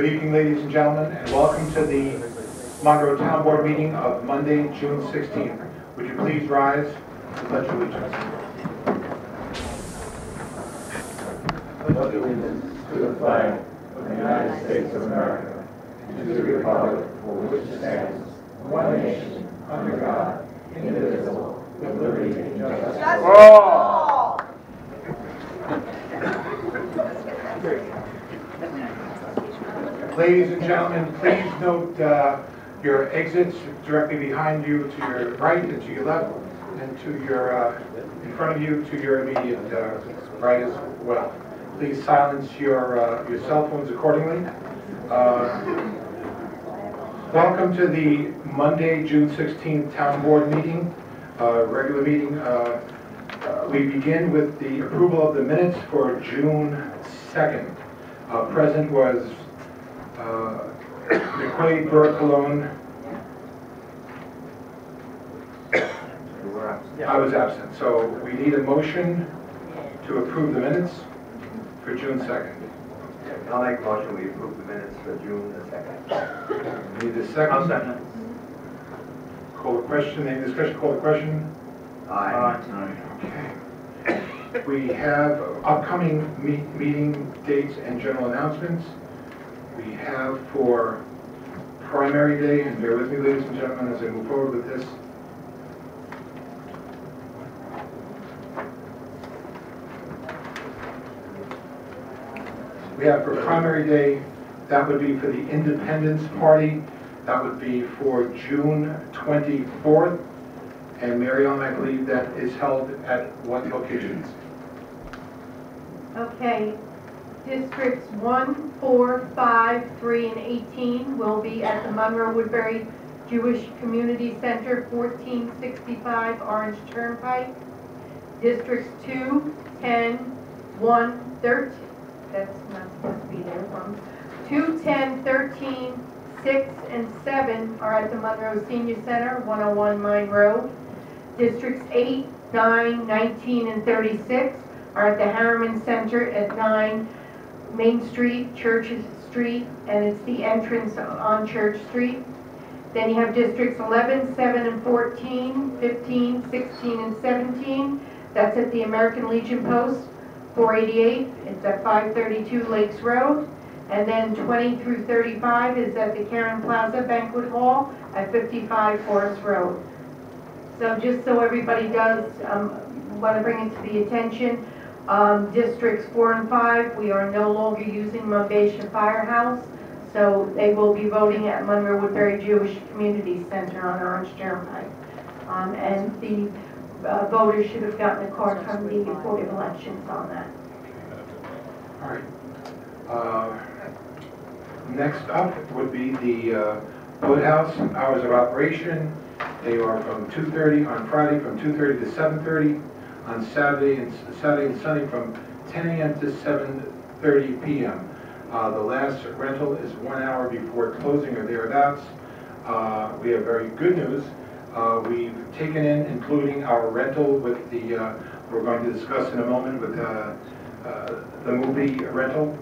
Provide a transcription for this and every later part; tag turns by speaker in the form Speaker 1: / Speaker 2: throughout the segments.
Speaker 1: Good evening, ladies and gentlemen, and welcome to the Monroe Town Board meeting of Monday, June 16th. Would you please rise to pledge allegiance?
Speaker 2: Pledge allegiance to the flag of the United States of America and to the republic for which it stands, one nation, under God, indivisible, with liberty and justice for all.
Speaker 1: Ladies and gentlemen, please note your exits directly behind you to your right and to your left, and to your in front of you to your immediate right as well. Please silence your cell phones accordingly. Welcome to the Monday, June 16th Town Board meeting, regular meeting. We begin with the approval of the minutes for June 2nd. Present was McQuaid, Burke, Cologne. I was absent, so we need a motion to approve the minutes for June 2nd.
Speaker 3: I'll make a motion we approve the minutes for June the 2nd.
Speaker 1: Need a second?
Speaker 3: I'll second.
Speaker 1: Call the question. Any discussion? Call the question.
Speaker 3: Aye.
Speaker 1: Okay. We have upcoming meeting dates and general announcements. We have for primary day, and bear with me, ladies and gentlemen, as I move forward with this. We have for primary day, that would be for the Independence Party. That would be for June 24th. And Mary Ellen, I believe that is held at what locations?
Speaker 4: Okay. Districts 1, 4, 5, 3, and 18 will be at the Monroe Woodbury Jewish Community Center, 1465 Orange Turnpike. Districts 2, 10, 1, 13. That's not supposed to be there. 2, 10, 13, 6, and 7 are at the Monroe Senior Center, 101 Mine Road. Districts 8, 9, 19, and 36 are at the Harriman Center at 9 Main Street, Church Street, and it's the entrance on Church Street. Then you have districts 11, 7, and 14, 15, 16, and 17. That's at the American Legion Post, 488. It's at 532 Lakes Road. And then 20 through 35 is at the Karen Plaza Banquet Hall at 55 Forest Road. So just so everybody does, want to bring it to the attention, districts 4 and 5, we are no longer using Mundation Firehouse, so they will be voting at Monroe Woodbury Jewish Community Center on Orange Turnpike. And the voters should have gotten a card from the Board of Elections on that.
Speaker 1: All right. Next up would be the Woodhouse hours of operation. They are from 2:30 on Friday, from 2:30 to 7:30. On Saturday and Sunday from 10 a.m. to 7:30 p.m. The last rental is 1 hour before closing or thereabouts. We have very good news. We've taken in, including our rental with the, we're going to discuss in a moment with the movie rental,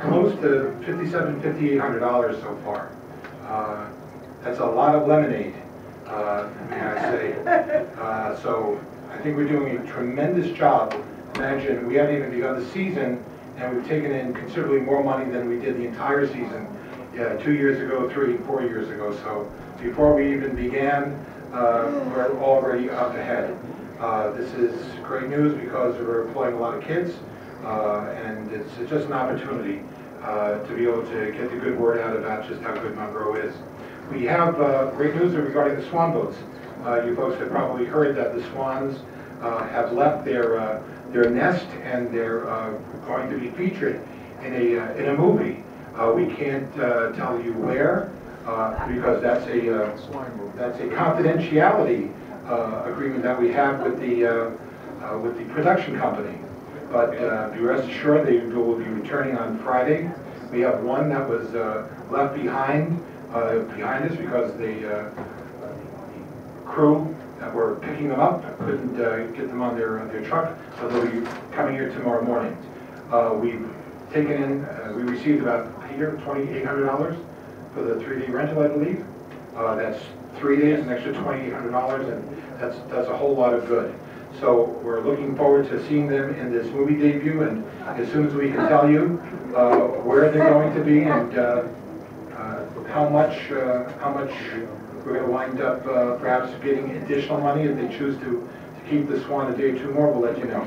Speaker 1: close to $5,700, $5,800 so far. That's a lot of lemonade, may I say. So I think we're doing a tremendous job. Imagine, we haven't even begun the season, and we've taken in considerably more money than we did the entire season 2 years ago, 3, 4 years ago. So before we even began, we're already up ahead. This is great news because we're employing a lot of kids, and it's just an opportunity to be able to get the good word out about just how good Monroe is. We have great news regarding the swan boats. You folks have probably heard that the swans have left their nest, and they're going to be featured in a movie. We can't tell you where because that's a confidentiality agreement that we have with the production company. But be rest assured they will be returning on Friday. We have one that was left behind us because the crew that were picking them up couldn't get them on their truck, so they'll be coming here tomorrow morning. We've taken in, we received about, Peter, $2,800 for the 3-day rental, I believe. That's 3 days, an extra $2,800, and that's a whole lot of good. So we're looking forward to seeing them in this movie debut, and as soon as we can tell you where they're going to be and how much we're going to wind up perhaps getting additional money if they choose to keep the Swan a day or two more, we'll let you know.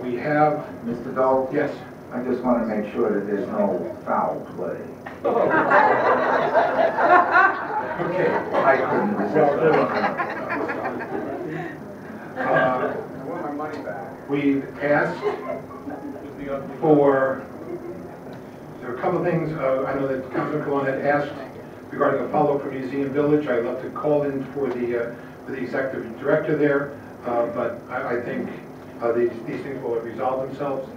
Speaker 1: We have,
Speaker 2: Mr. Dole?
Speaker 1: yes.
Speaker 2: I just want to make sure that there's no foul play.
Speaker 1: Okay.
Speaker 2: I couldn't resist.
Speaker 1: We've asked for, there are a couple of things, I know that Councilman Colon had asked regarding a follow-up from Museum Village. I'd love to call in for the executive director there, but I think these things will resolve themselves.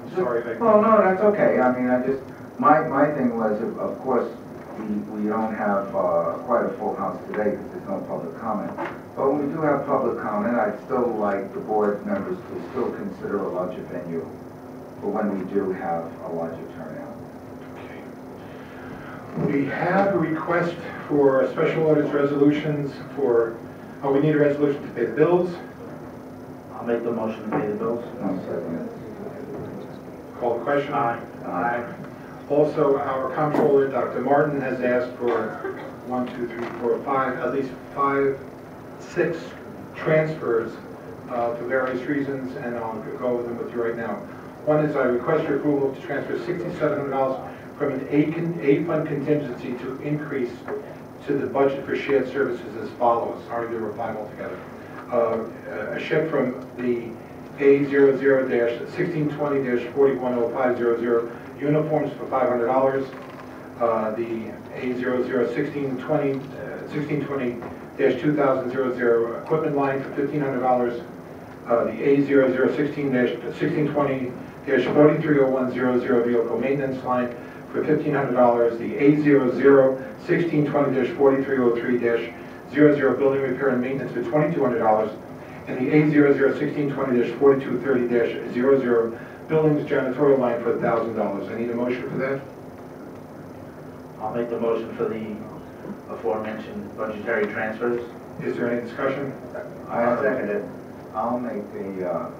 Speaker 1: I'm sorry.
Speaker 2: Oh, no, that's okay. I mean, my thing was, of course, we don't have quite a full house today because there's no public comment. But when we do have public comment, I'd still like the board members to still consider a larger venue for when we do have a larger turnout.
Speaker 1: Okay. We have a request for special orders resolutions for, we need a resolution to pay the bills.
Speaker 5: I'll make the motion to pay the bills.
Speaker 2: No, second.
Speaker 1: Call the question.
Speaker 5: Aye.
Speaker 2: Aye.
Speaker 1: Also, our comptroller, Dr. Martin, has asked for 6 transfers for various reasons, and I'll go over them with you right now. One is I request your approval to transfer $6,700 from an A fund contingency to increase to the budget for shared services as follows. Sorry, there were 5 altogether. A ship from the A00-1620-410500 uniforms for $500. The A00-1620-2000 equipment line for $1,500. The A00-1620-430100 vehicle maintenance line for $1,500. The A00-1620-4303-00 building repair and maintenance for $2,200. And the A00-1620-4230-00 buildings janitorial line for $1,000. I need a motion for that.
Speaker 5: I'll make the motion for the aforementioned budgetary transfers.
Speaker 1: Is there any discussion?
Speaker 2: I second it. I'll make the,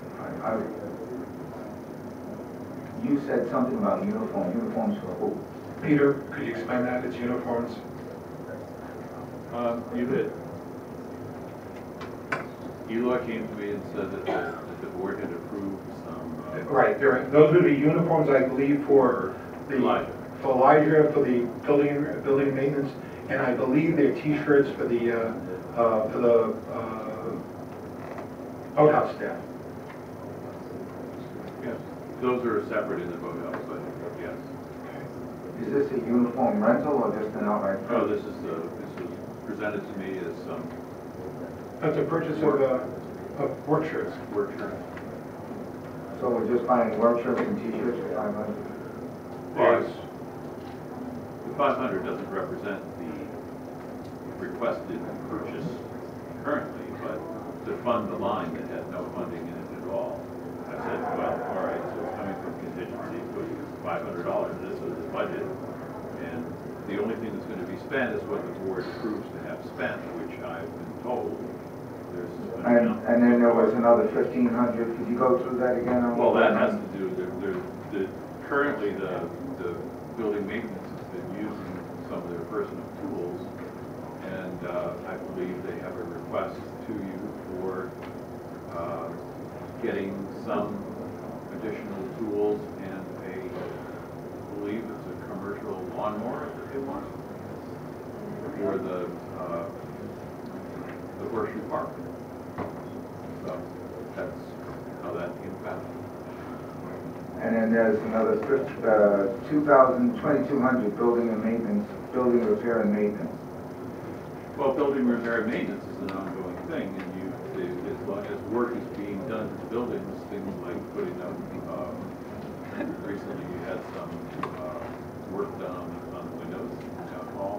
Speaker 2: you said something about uniforms for who?
Speaker 1: Peter, could you explain that? It's uniforms.
Speaker 6: You did. Eli came to me and said that the board had approved some.
Speaker 1: Right, those would be uniforms, I believe, for the
Speaker 6: Elijah.
Speaker 1: For Elijah, for the building maintenance, and I believe they're T-shirts for the boathouse staff.
Speaker 6: Yes, those are separate in the boathouse, but yes.
Speaker 2: Is this a uniform rental or just an outright?
Speaker 6: No, this was presented to me as some
Speaker 1: That's a purchase of work shirts.
Speaker 6: work shirts.
Speaker 2: So we're just buying work shirts and T-shirts for $500?
Speaker 6: Yes. The 500 doesn't represent the requested purchase currently, but to fund the line that had no funding in it at all. I said, well, all right, so it's coming from contingency, put $500 this was the budget, and the only thing that's going to be spent is what the board approves to have spent, which I've been told there's.
Speaker 2: And then there was another $1,500. Could you go through that again?
Speaker 6: Well, that has to do, currently the building maintenance has been using some of their personal tools, and I believe they have a request to you for getting some additional tools and I believe it's a commercial lawnmower that they want for the horseshoe park. So that's how that came about.
Speaker 2: And then there's another 2,200 building repair and maintenance.
Speaker 6: Well, building repair and maintenance is an ongoing thing, and as long as work is being done to the buildings, things like putting up, recently you had some work done on the windows in town hall.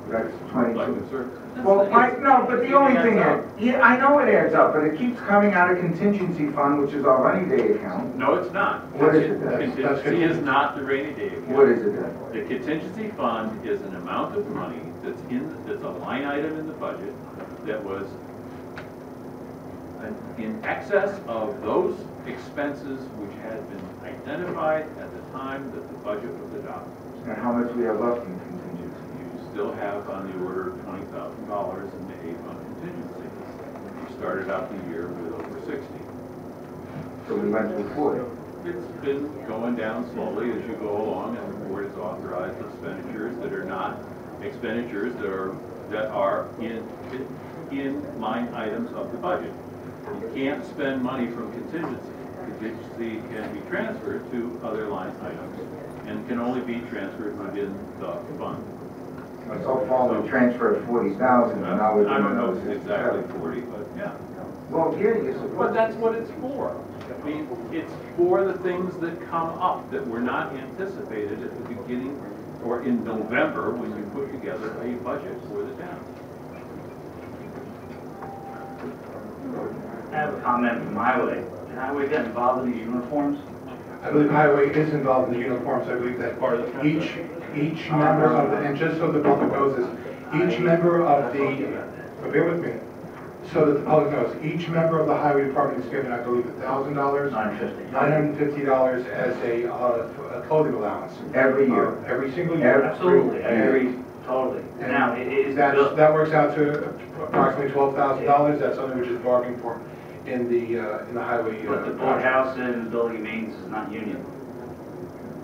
Speaker 2: That's
Speaker 6: Like
Speaker 2: 22.
Speaker 6: the service.
Speaker 2: Well,
Speaker 6: It's-
Speaker 2: no, but the only thing
Speaker 6: adds
Speaker 2: is, yeah, I know it adds up, but it keeps coming out of contingency fund, which is our rainy day account.
Speaker 6: No, it's not.
Speaker 2: What is it then?
Speaker 6: Contingency is not the rainy day account.
Speaker 2: What is it then?
Speaker 6: The contingency fund is an amount of money that's a line item in the budget that was in excess of those expenses which had been identified at the time that the budget was adopted.
Speaker 2: And how much we have left in contingency?
Speaker 6: You still have on the order of $20,000 in the A-fund contingency. You started out the year with over 60.
Speaker 2: So we went through 40.
Speaker 6: It's been going down slowly as you go along, and the board has authorized expenditures that are not expenditures that are in line items of the budget. You can't spend money from contingency. Contingency can be transferred to other line items and can only be transferred within the fund.
Speaker 2: So far, we transferred 40,000, and now we're doing
Speaker 6: I don't know if
Speaker 2: another
Speaker 6: it's exactly
Speaker 2: 67.
Speaker 6: 40, but yeah.
Speaker 2: Well, yeah, you're
Speaker 6: But
Speaker 2: supposed
Speaker 6: that's what it's for. I mean, it's for the things that come up that were not anticipated at the beginning or in November when you put together a budget for the town.
Speaker 5: I have a comment from Highway. Can Highway get involved in these uniforms?
Speaker 1: I believe Highway is involved in the uniforms. I believe that each member of the, and just so the public knows this, each member of the, bear with me, so that the public knows, each member of the Highway Department is given, I believe, $1,000,
Speaker 5: $950.
Speaker 1: $950 as a clothing allowance.
Speaker 2: Every year.
Speaker 1: Every single year.
Speaker 5: Absolutely, I
Speaker 1: And-
Speaker 5: agree totally.
Speaker 1: And
Speaker 5: Now, it is
Speaker 1: that works out to approximately $12,000. That's something which is bargained for in the highway.
Speaker 5: but the boathouse and the building and maintenance is not union.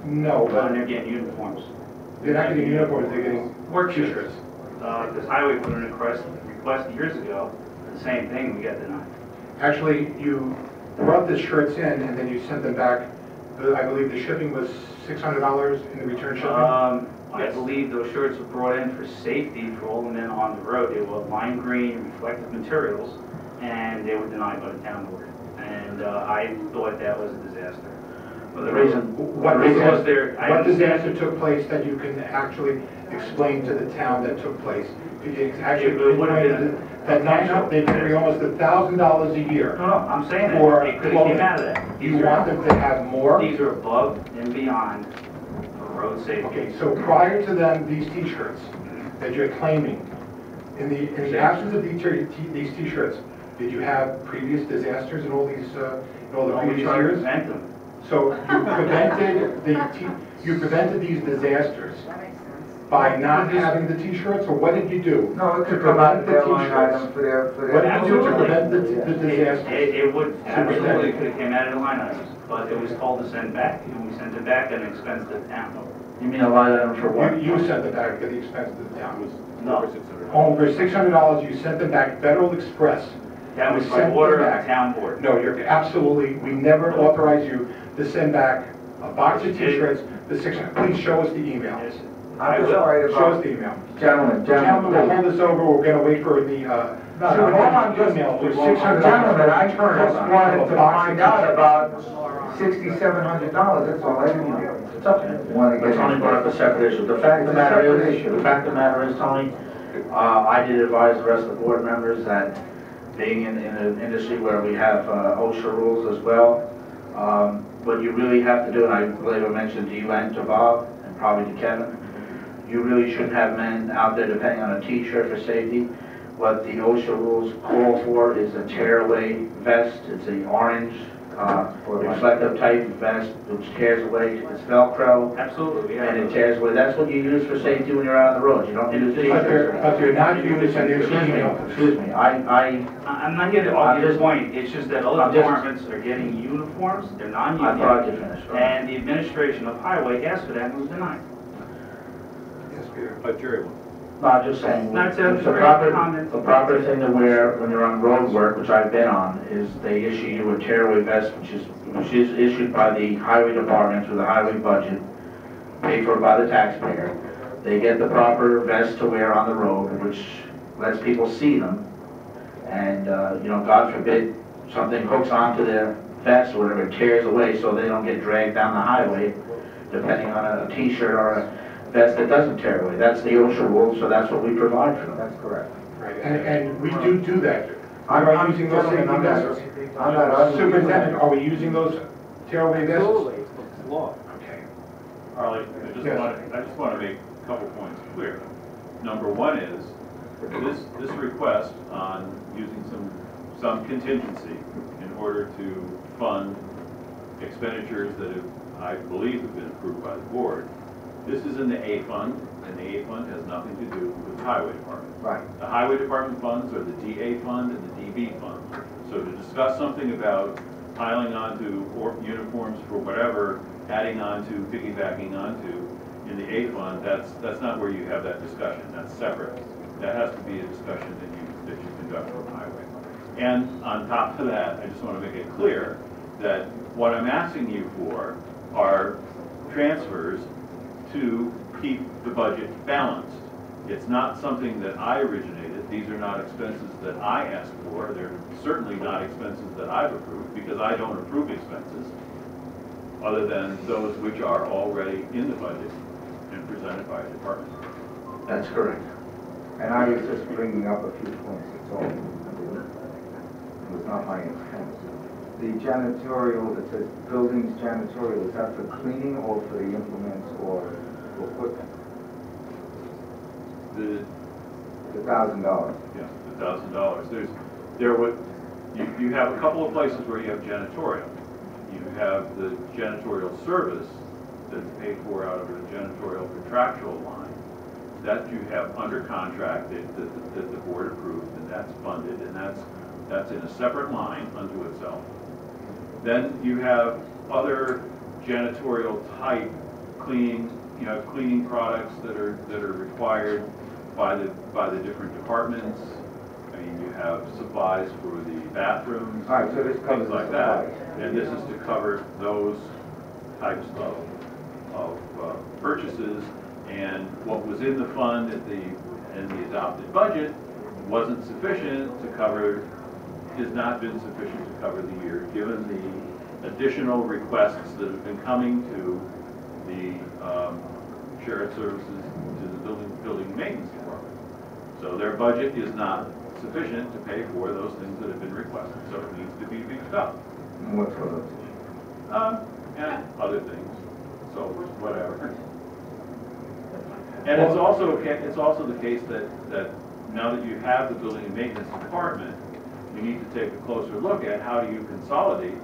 Speaker 1: No,
Speaker 5: But
Speaker 1: but
Speaker 5: they're getting uniforms.
Speaker 1: they're not getting uniforms, they're getting work t-shirts.
Speaker 5: Because Highway put in a request years ago, the same thing, we got denied.
Speaker 1: Actually, you brought the shirts in and then you sent them back. I believe the shipping was $600 in the return shipping.
Speaker 5: I believe those shirts were brought in for safety for all the men on the road. They were lime green reflective materials, and they were denied by the town board. And I thought that was a disaster. But the reason,
Speaker 1: What
Speaker 5: was there, I
Speaker 1: disaster took place that you can actually explain to the town that took place? Could you actually
Speaker 5: It would have
Speaker 1: explain
Speaker 5: been
Speaker 1: that they could bring almost $1,000 a year?
Speaker 5: No, I'm saying that,
Speaker 1: For
Speaker 5: it could have came
Speaker 1: clothing.
Speaker 5: out of that.
Speaker 1: You want them to have more?
Speaker 5: These are above and beyond for road safety.
Speaker 1: Okay, so prior to them, these t-shirts that you're claiming, in the absence of these t-shirts, did you have previous disasters in all these, in all the
Speaker 5: Well, we
Speaker 1: previous
Speaker 5: try to
Speaker 1: years?
Speaker 5: prevent them.
Speaker 1: So you prevented these disasters by not having the t-shirts, or what did you do?
Speaker 2: No, it
Speaker 1: to
Speaker 2: could come out
Speaker 1: prevent
Speaker 2: of
Speaker 1: the
Speaker 2: their line
Speaker 1: t-shirts?
Speaker 2: item for their.
Speaker 1: What did you do to prevent the disasters?
Speaker 5: It would, absolutely could have came out of the line items, but it was told to send back, and we sent it back at an expense to the town.
Speaker 7: You mean a line item for what?
Speaker 1: You sent them back at the expense of the town.
Speaker 5: No,
Speaker 1: Over $600, you sent them back Federal Express.
Speaker 5: that was
Speaker 1: You
Speaker 5: by
Speaker 1: sent them
Speaker 5: order of
Speaker 1: back.
Speaker 5: the town board.
Speaker 1: No, you're absolutely, we never authorized you to send back a box of t-shirts, the 600. Please show us the email.
Speaker 5: Yes, I
Speaker 2: I'm just
Speaker 5: will.
Speaker 2: worried
Speaker 1: Show us
Speaker 2: about,
Speaker 1: the email.
Speaker 2: gentlemen,
Speaker 1: Gentlemen, we'll hold this over, we're gonna wait for the,
Speaker 2: No, hold on, just,
Speaker 1: email for
Speaker 2: gentlemen,
Speaker 1: $600.
Speaker 2: I just wanted to find out about $6,700, that's all I didn't know.
Speaker 7: It's okay.
Speaker 2: Want to
Speaker 7: But
Speaker 2: get
Speaker 7: Tony brought up a separate issue. The fact of the matter is, Tony, I did advise the rest of the board members that being in an industry where we have OSHA rules as well, what you really have to do, and I believe I mentioned to you and to Bob, and probably to Kevin, you really shouldn't have men out there depending on a t-shirt for safety. What the OSHA rules call for is a tear-away vest. It's an orange reflective type vest which tears away. It's Velcro.
Speaker 5: Absolutely,
Speaker 7: And it
Speaker 5: yeah.
Speaker 7: tears away. That's what you use for safety when you're out on the road. You don't use
Speaker 1: But
Speaker 7: t-shirts.
Speaker 1: they're not used, and there's
Speaker 7: Excuse me,
Speaker 5: I'm not here to argue this point, it's just that
Speaker 7: I'm
Speaker 5: other
Speaker 7: just-
Speaker 5: departments are getting uniforms, they're
Speaker 7: I thought I
Speaker 5: non-union,
Speaker 7: could finish.
Speaker 5: and the administration of Highway asked for that and was denied.
Speaker 1: Yes, Peter.
Speaker 6: Jerry,
Speaker 7: No, I'm just saying,
Speaker 5: Not to
Speaker 7: the
Speaker 5: create
Speaker 7: proper,
Speaker 5: comments.
Speaker 7: the proper thing to wear when you're on road work, which I've been on, is they issue you a tearaway vest, which is issued by the highway department through the highway budget, paid for by the taxpayer. They get the proper vest to wear on the road, which lets people see them. And, God forbid, something hooks onto their vest or whatever, it tears away so they don't get dragged down the highway, depending on a t-shirt or a that doesn't tear away. That's the OSHA rule, so that's what we provide for them.
Speaker 2: That's correct.
Speaker 1: Right, and we do that.
Speaker 2: I'm
Speaker 1: Are using those
Speaker 2: gentlemen,
Speaker 1: safety vests?
Speaker 2: I'm not.
Speaker 1: Superintendent, are we using those tearaway vests?
Speaker 8: Absolutely, it's law.
Speaker 1: Okay.
Speaker 6: Harley,
Speaker 1: Yes.
Speaker 6: I just want to make a couple points clear. Number one is, this request on using some contingency in order to fund expenditures that have, I believe, have been approved by the board. This is in the A fund, and the A fund has nothing to do with the highway department.
Speaker 2: Right.
Speaker 6: The highway department funds are the DA fund and the DB fund. So to discuss something about piling onto or uniforms for whatever, adding onto, piggybacking onto in the A fund, that's not where you have that discussion. That's separate. That has to be a discussion that you conduct with the highway. And on top of that, I just want to make it clear that what I'm asking you for are transfers to keep the budget balanced. It's not something that I originated. These are not expenses that I asked for. They're certainly not expenses that I've approved, because I don't approve expenses other than those which are already in the budget and presented by a department.
Speaker 7: That's correct.
Speaker 2: And I was just bringing up a few points, that's all. It was not my intent. The janitorial, that says buildings janitorial, is that for cleaning or for the implements or equipment?
Speaker 6: The
Speaker 2: $1,000.
Speaker 6: Yeah, $1,000. You have a couple of places where you have janitorial. You have the janitorial service that's paid for out of a janitorial contractual line. That you have under contract that the board approved, and that's funded, and that's in a separate line unto itself. Then you have other janitorial type cleaning products that are required by the different departments. I mean, you have supplies for the bathrooms,
Speaker 2: All right, so this covers
Speaker 6: things like
Speaker 2: the
Speaker 6: that.
Speaker 2: supplies.
Speaker 6: And this is to cover those types of purchases. And what was in the fund in the adopted budget wasn't sufficient to cover, has not been sufficient to cover the year, given the additional requests that have been coming to the shared services, to the building and maintenance department. So their budget is not sufficient to pay for those things that have been requested, so it needs to be beefed up.
Speaker 2: And what's for those?
Speaker 6: And other things, so whatever. And it's also the case that now that you have the building and maintenance department, you need to take a closer look at how do you consolidate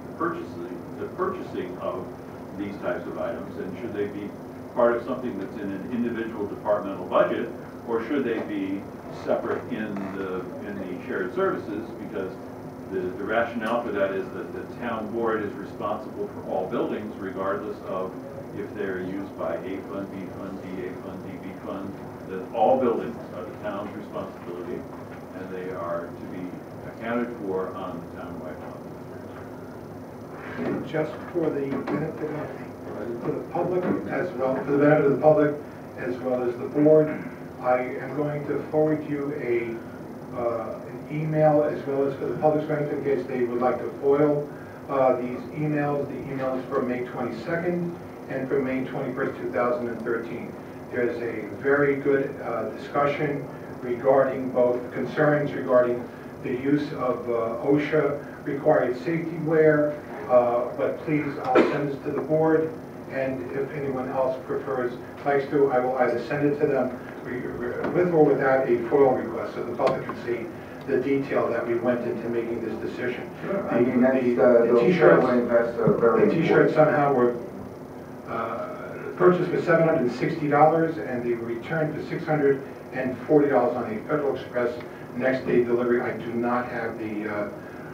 Speaker 6: the purchasing of these types of items, and should they be part of something that's in an individual departmental budget, or should they be separate in the shared services? Because the rationale for that is that the town board is responsible for all buildings, regardless of if they're used by A fund, B fund, DA fund, DB fund. That all buildings are the town's responsibility, and they are to be accounted for on the town-wide fund.
Speaker 1: And just for the benefit of the public as well, for the benefit of the public as well as the board, I am going to forward you an email, as well as for the public's benefit, in case they would like to foil these emails. The emails for May 22nd and for May 21st, 2013. There's a very good discussion regarding both concerns regarding the use of OSHA required safety wear, but please, I'll send this to the board, and if anyone else likes to, I will either send it to them with or without a FOIL request, so the public can see the detail that we went into making this decision.
Speaker 2: I mean, that's, the
Speaker 1: t-shirts,
Speaker 2: very
Speaker 1: the t-shirts somehow were purchased for $760, and they were returned for $640 on a Federal Express next day delivery. I do not have the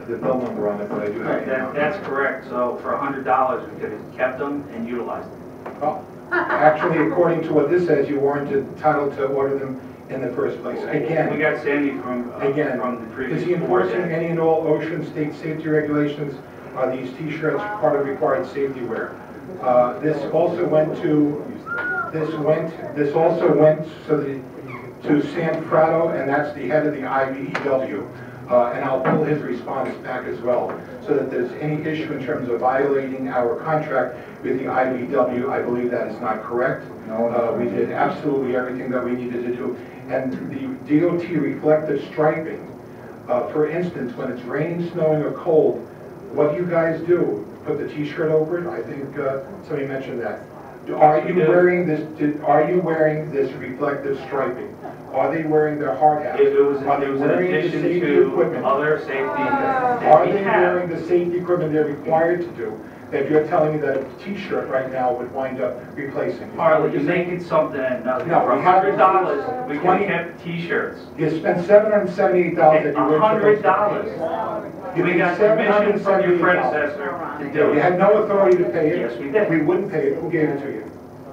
Speaker 1: bill number on it, but I do have the amount.
Speaker 5: That's correct. So for $100, we could have kept them and utilized them.
Speaker 1: Well, actually, according to what this says, you weren't entitled to order them in the first place. Again,
Speaker 5: We got Sandy from the previous
Speaker 1: is he
Speaker 5: board.
Speaker 1: enforcing any and all ocean state safety regulations? Are these t-shirts part of required safety wear? This also went to San Frato, and that's the head of the IBEW. and I'll pull his response back as well, so that there's any issue in terms of violating our contract with the IBW, I believe that is not correct. We did absolutely everything that we needed to do. And the DOT reflective striping, for instance, when it's raining, snowing, or cold, what do you guys do? Put the t-shirt over it? I think somebody mentioned that. Are you wearing this reflective striping? Are they wearing their hard hats?
Speaker 5: It was
Speaker 1: Are they
Speaker 5: an
Speaker 1: wearing the
Speaker 5: addition
Speaker 1: safety
Speaker 5: to
Speaker 1: equipment?
Speaker 5: other safety that
Speaker 1: Are
Speaker 5: we
Speaker 1: they
Speaker 5: have.
Speaker 1: wearing the safety equipment they're required to do? That you're telling me that a t-shirt right now would wind up replacing? Is that
Speaker 5: Harley,
Speaker 1: what
Speaker 5: you're
Speaker 1: you're saying?
Speaker 5: making something and nothing.
Speaker 1: No,
Speaker 5: For
Speaker 1: we have-
Speaker 5: $100, we could
Speaker 1: 20
Speaker 5: have kept t-shirts.
Speaker 1: You spent $778 that you were supposed to
Speaker 5: $100.
Speaker 1: You
Speaker 5: We
Speaker 1: paid
Speaker 5: got permission from your
Speaker 1: $778.
Speaker 5: predecessor to do
Speaker 1: You
Speaker 5: it.
Speaker 1: had no authority to pay it?
Speaker 5: Yes, we did.
Speaker 1: We wouldn't pay it. Who gave it to you?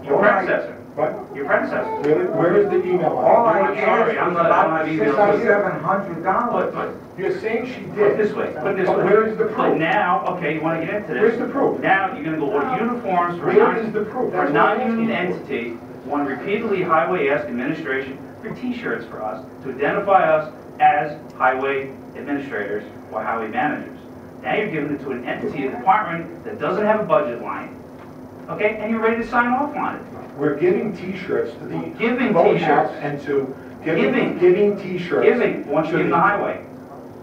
Speaker 5: Your predecessor.
Speaker 1: What?
Speaker 5: Your predecessor.
Speaker 1: Really? Where is the email
Speaker 2: All
Speaker 1: on it?
Speaker 2: I
Speaker 5: I'm sorry,
Speaker 2: asked
Speaker 5: I'm
Speaker 2: was
Speaker 5: not
Speaker 2: about
Speaker 5: emailing you.
Speaker 2: $6,700.
Speaker 5: But
Speaker 1: You're saying she
Speaker 5: put
Speaker 1: did.
Speaker 5: it this way, put it this
Speaker 1: But
Speaker 5: way.
Speaker 1: where is the
Speaker 5: But
Speaker 1: proof?
Speaker 5: now, okay, you want to get into this.
Speaker 1: Where's the proof?
Speaker 5: Now, you're going to go order uniforms for a
Speaker 1: Where is the proof?
Speaker 5: for
Speaker 1: That's
Speaker 5: a
Speaker 1: what I'm
Speaker 5: non-union
Speaker 1: asking for.
Speaker 5: entity. One repeatedly highway asked administration for t-shirts for us to identify us as highway administrators or highway managers. Now you're giving it to an entity, a department that doesn't have a budget line, okay, and you're ready to sign off on it.
Speaker 1: We're giving t-shirts to the
Speaker 5: Giving
Speaker 1: boathouse
Speaker 5: t-shirts.
Speaker 1: and to
Speaker 5: Giving.
Speaker 1: giving t-shirts.
Speaker 5: Giving, once you give them the highway.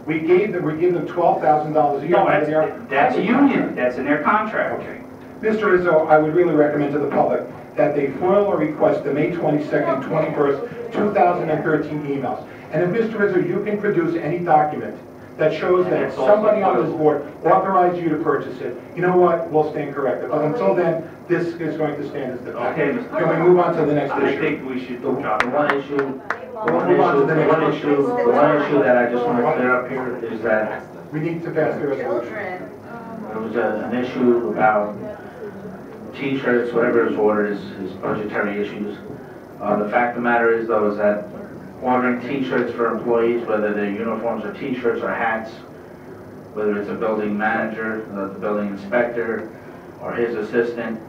Speaker 1: We gave them $12,000 a year.
Speaker 5: No,
Speaker 1: under their
Speaker 5: that's a
Speaker 1: highway
Speaker 5: union,
Speaker 1: contract.
Speaker 5: that's in their contract.
Speaker 1: Okay. Mr. Rizzo, I would really recommend to the public that they foil or request the May 22nd, 21st, 2013 emails. And if Mr. Rizzo, you can produce any document that shows that
Speaker 5: That's also
Speaker 1: somebody on this
Speaker 5: foiled.
Speaker 1: board authorized you to purchase it, you know what, we'll stand corrected. But until then, this is going to stand as the fact.
Speaker 5: Okay, Mr.
Speaker 1: Can we move on to the next
Speaker 5: I
Speaker 1: issue?
Speaker 5: think we should
Speaker 7: The
Speaker 5: drop it.
Speaker 7: one issue,
Speaker 1: We'll move on to the next issue.
Speaker 7: the one issue that I just want to clear up here is that
Speaker 1: We need to pass the resolution.
Speaker 7: there was an issue about t-shirts, whatever is ordered is budgetary issues. The fact of the matter is though is that ordering t-shirts for employees, whether they're uniforms or t-shirts or hats, whether it's a building manager, the building inspector, or his assistant,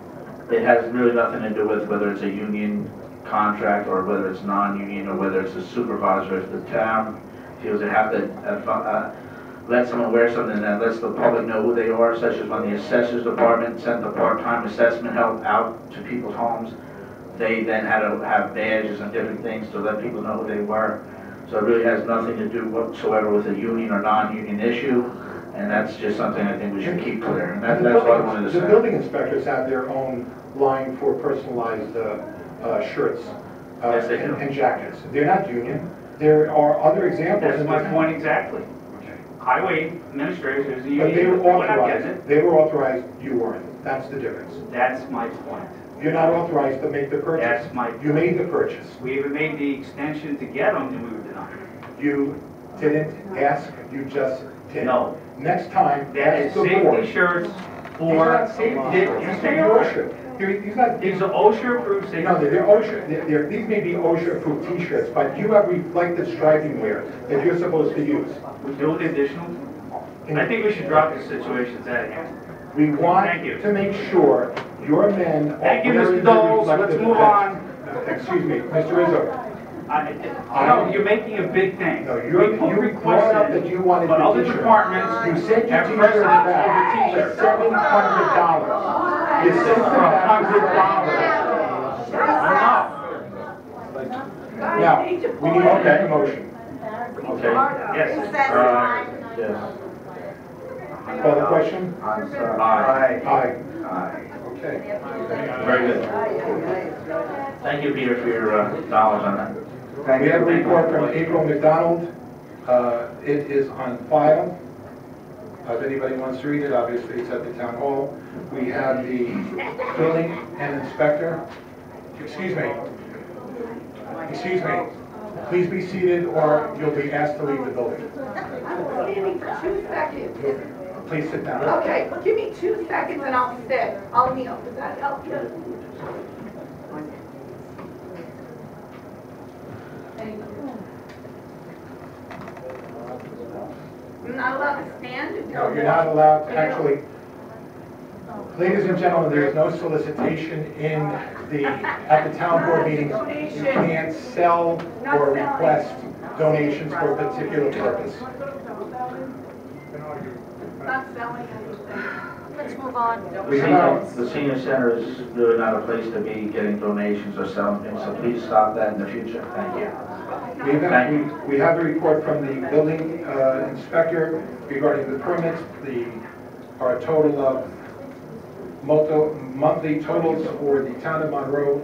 Speaker 7: it has really nothing to do with whether it's a union contract or whether it's non-union or whether it's a supervisor. If the town feels they have to let someone wear something that lets the public know who they are, such as when the assessors department sent the part-time assessment help out to people's homes, they then had to have badges and different things to let people know who they were. So it really has nothing to do whatsoever with a union or non-union issue, and that's just something I think we should keep clear. And that's what I wanted to say.
Speaker 1: The building inspectors have their own line for personalized shirts
Speaker 7: Yes, they do.
Speaker 1: and jackets. They're not union. There are other examples.
Speaker 5: That's
Speaker 1: in
Speaker 5: my
Speaker 1: this-
Speaker 5: point exactly.
Speaker 1: Okay.
Speaker 5: Highway administrators, is a
Speaker 1: But they were
Speaker 5: union. We're not getting
Speaker 1: authorized.
Speaker 5: it.
Speaker 1: They were authorized, you weren't. That's the difference.
Speaker 5: That's my point.
Speaker 1: You're not authorized to make the purchase.
Speaker 5: That's my,
Speaker 1: You made the purchase.
Speaker 5: we even made the extension to get them and we were denied.
Speaker 1: You didn't ask, you just did.
Speaker 5: No.
Speaker 1: Next time,
Speaker 5: That is
Speaker 1: ask the board.
Speaker 5: safety shirts
Speaker 1: These
Speaker 5: for,
Speaker 1: are not safety shirts.
Speaker 5: yes,
Speaker 1: These
Speaker 5: they
Speaker 1: are
Speaker 5: are.
Speaker 1: OSHA. These are,
Speaker 5: These are OSHA approved safety.
Speaker 1: no, they're OSHA, these may be OSHA approved t-shirts, but you have reflective striping wear that you're supposed to use.
Speaker 5: We do the additional. I think we should drop these situations out of here.
Speaker 1: We want
Speaker 5: Thank you.
Speaker 1: to make sure your men are
Speaker 5: Thank you,
Speaker 1: wearing
Speaker 5: Mr.
Speaker 1: the
Speaker 5: Doles. Let's
Speaker 1: reflective
Speaker 5: move
Speaker 1: vest.
Speaker 5: on.
Speaker 1: Excuse me, Mr. Rizzo.
Speaker 5: No, you're making a big thing.
Speaker 1: No,
Speaker 5: We
Speaker 1: you
Speaker 5: put
Speaker 1: brought up
Speaker 5: requests
Speaker 1: that you
Speaker 5: in,
Speaker 1: wanted
Speaker 5: but
Speaker 1: your
Speaker 5: other
Speaker 1: t-shirt.
Speaker 5: departments
Speaker 1: You sent your
Speaker 5: have
Speaker 1: t-shirt
Speaker 5: precedence
Speaker 1: back
Speaker 5: for
Speaker 1: for
Speaker 5: t-shirts.
Speaker 1: $700. You sent it back for $100. Now, we need to make a motion.
Speaker 7: Okay.
Speaker 5: Yes.
Speaker 7: Yes.
Speaker 1: Call the question?
Speaker 7: Aye.
Speaker 1: Aye.
Speaker 2: Aye.
Speaker 1: Okay.
Speaker 7: Very good. Thank you, Peter, for your knowledge on that.
Speaker 1: We have a report from April McDonald. It is on file. If anybody wants to read it, obviously it's at the town hall. We have the building and inspector. Excuse me. Excuse me. Please be seated or you'll be asked to leave the building.
Speaker 8: I'm standing for 2 seconds.
Speaker 1: Please sit down.
Speaker 8: Okay, give me 2 seconds and I'll sit. I'll kneel. Does that help you? Thank you. I'm not allowed to stand?
Speaker 1: No, you're not allowed to actually. Ladies and gentlemen, there is no solicitation at the town board meetings. You can't sell or request donations for a particular purpose.
Speaker 8: Not selling anything. Let's move on.
Speaker 1: We have,
Speaker 7: The senior center is really not a place to be getting donations or selling things, so please stop that in the future. Thank you.
Speaker 1: we have a report from the building inspector regarding the permits, our total of monthly totals for the town of Monroe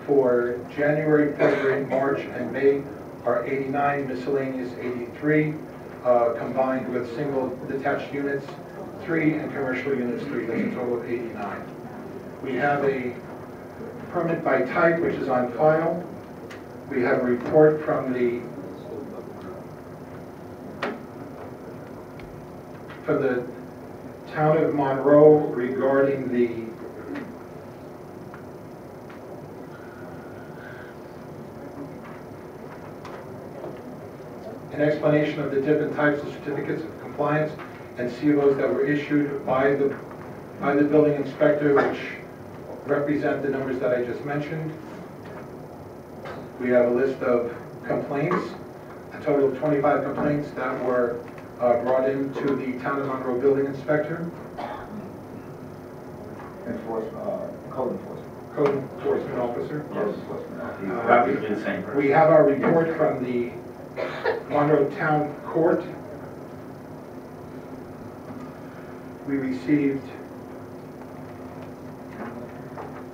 Speaker 1: for January, February, March, and May are 89, miscellaneous 83, combined with single detached units 3 and commercial units 3. That's a total of 89. We have a permit by type which is on file. We have a report from the town of Monroe regarding an explanation of the different types of certificates of compliance and COs that were issued by the building inspector, which represent the numbers that I just mentioned. We have a list of complaints, a total of 25 complaints that were brought into the town of Monroe building inspector. Code enforcement officer.
Speaker 7: Yes. Practically the same person.
Speaker 1: We have our report from the Monroe Town Court. We received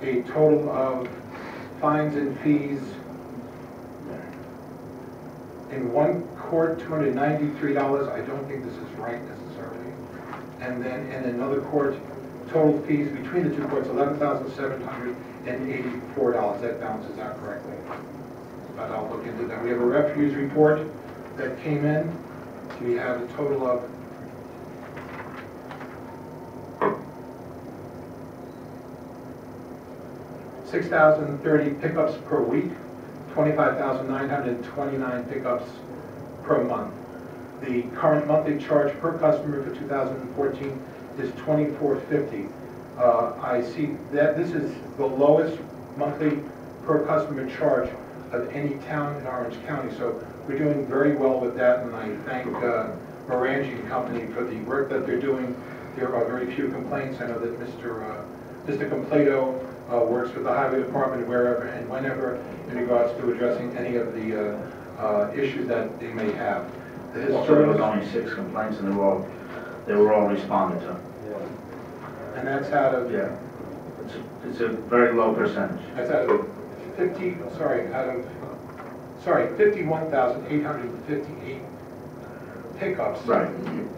Speaker 1: a total of fines and fees in one court, $293. I don't think this is right necessarily. And then in another court, total fees between the two courts, $11,784. That balances out correctly. But I'll look into that. We have a refuse report that came in. We have a total of $6,030 pickups per week, 25,929 pickups per month. The current monthly charge per customer for 2014 is $24.50. I see that this is the lowest monthly per customer charge of any town in Orange County, so we're doing very well with that, and I thank Morangi and Company for the work that they're doing. There are very few complaints. I know that Mr. Completo works with the Highway Department wherever and whenever in regards to addressing any of the issues that they may have.
Speaker 7: There was only 6 complaints, and they were all responded to.
Speaker 1: And that's out of,
Speaker 7: Yeah, it's a very low percentage.
Speaker 1: that's out of 51,858 pickups.
Speaker 7: Right.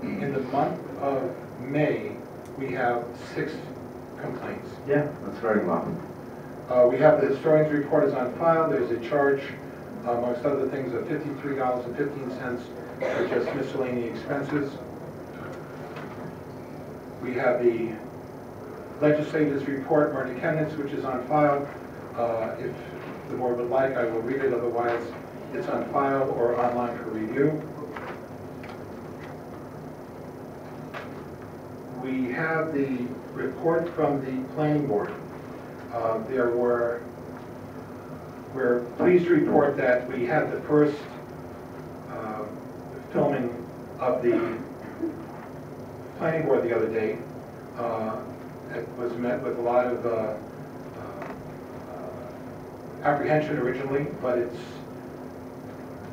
Speaker 1: In the month of May, we have 6 complaints.
Speaker 7: Yeah, that's very low.
Speaker 1: We have the historian's report is on file. There's a charge, amongst other things, of $53.15 for just miscellaneous expenses. We have the legislator's report, Marty Kenneth's, which is on file. If the board would like, I will read it. Otherwise, it's on file or online for review. We have the report from the planning board. We're pleased to report that we had the first filming of the planning board the other day. It was met with a lot of apprehension originally, but it's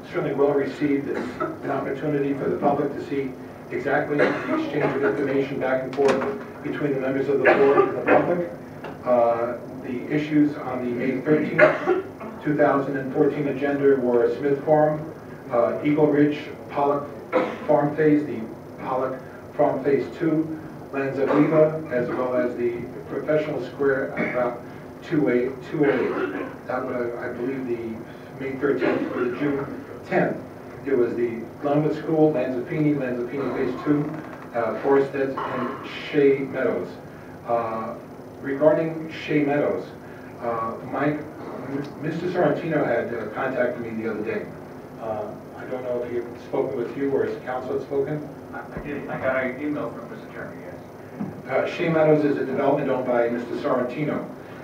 Speaker 1: certainly well received. It's an opportunity for the public to see exactly the exchange of information back and forth between the members of the board and the public. The issues on the May 13th, 2014 agenda were Smith Farm, Eagle Ridge, Pollock Farm Phase, the Pollock Farm Phase 2, Lanza Viva, as well as the Professional Square at about 2A. That was, I believe, the May 13th or the June 10th. It was the Glenwood School, Lanzapini Phase 2, Forest Heads, and Shea Meadows. Regarding Shea Meadows, Mr. Sorrentino had contacted me the other day. I don't know if he had spoken with you or his counsel had spoken.
Speaker 2: I did. I got an email from Mr. Attorney, yes.
Speaker 1: Shea Meadows is a development owned by Mr. Sorrentino.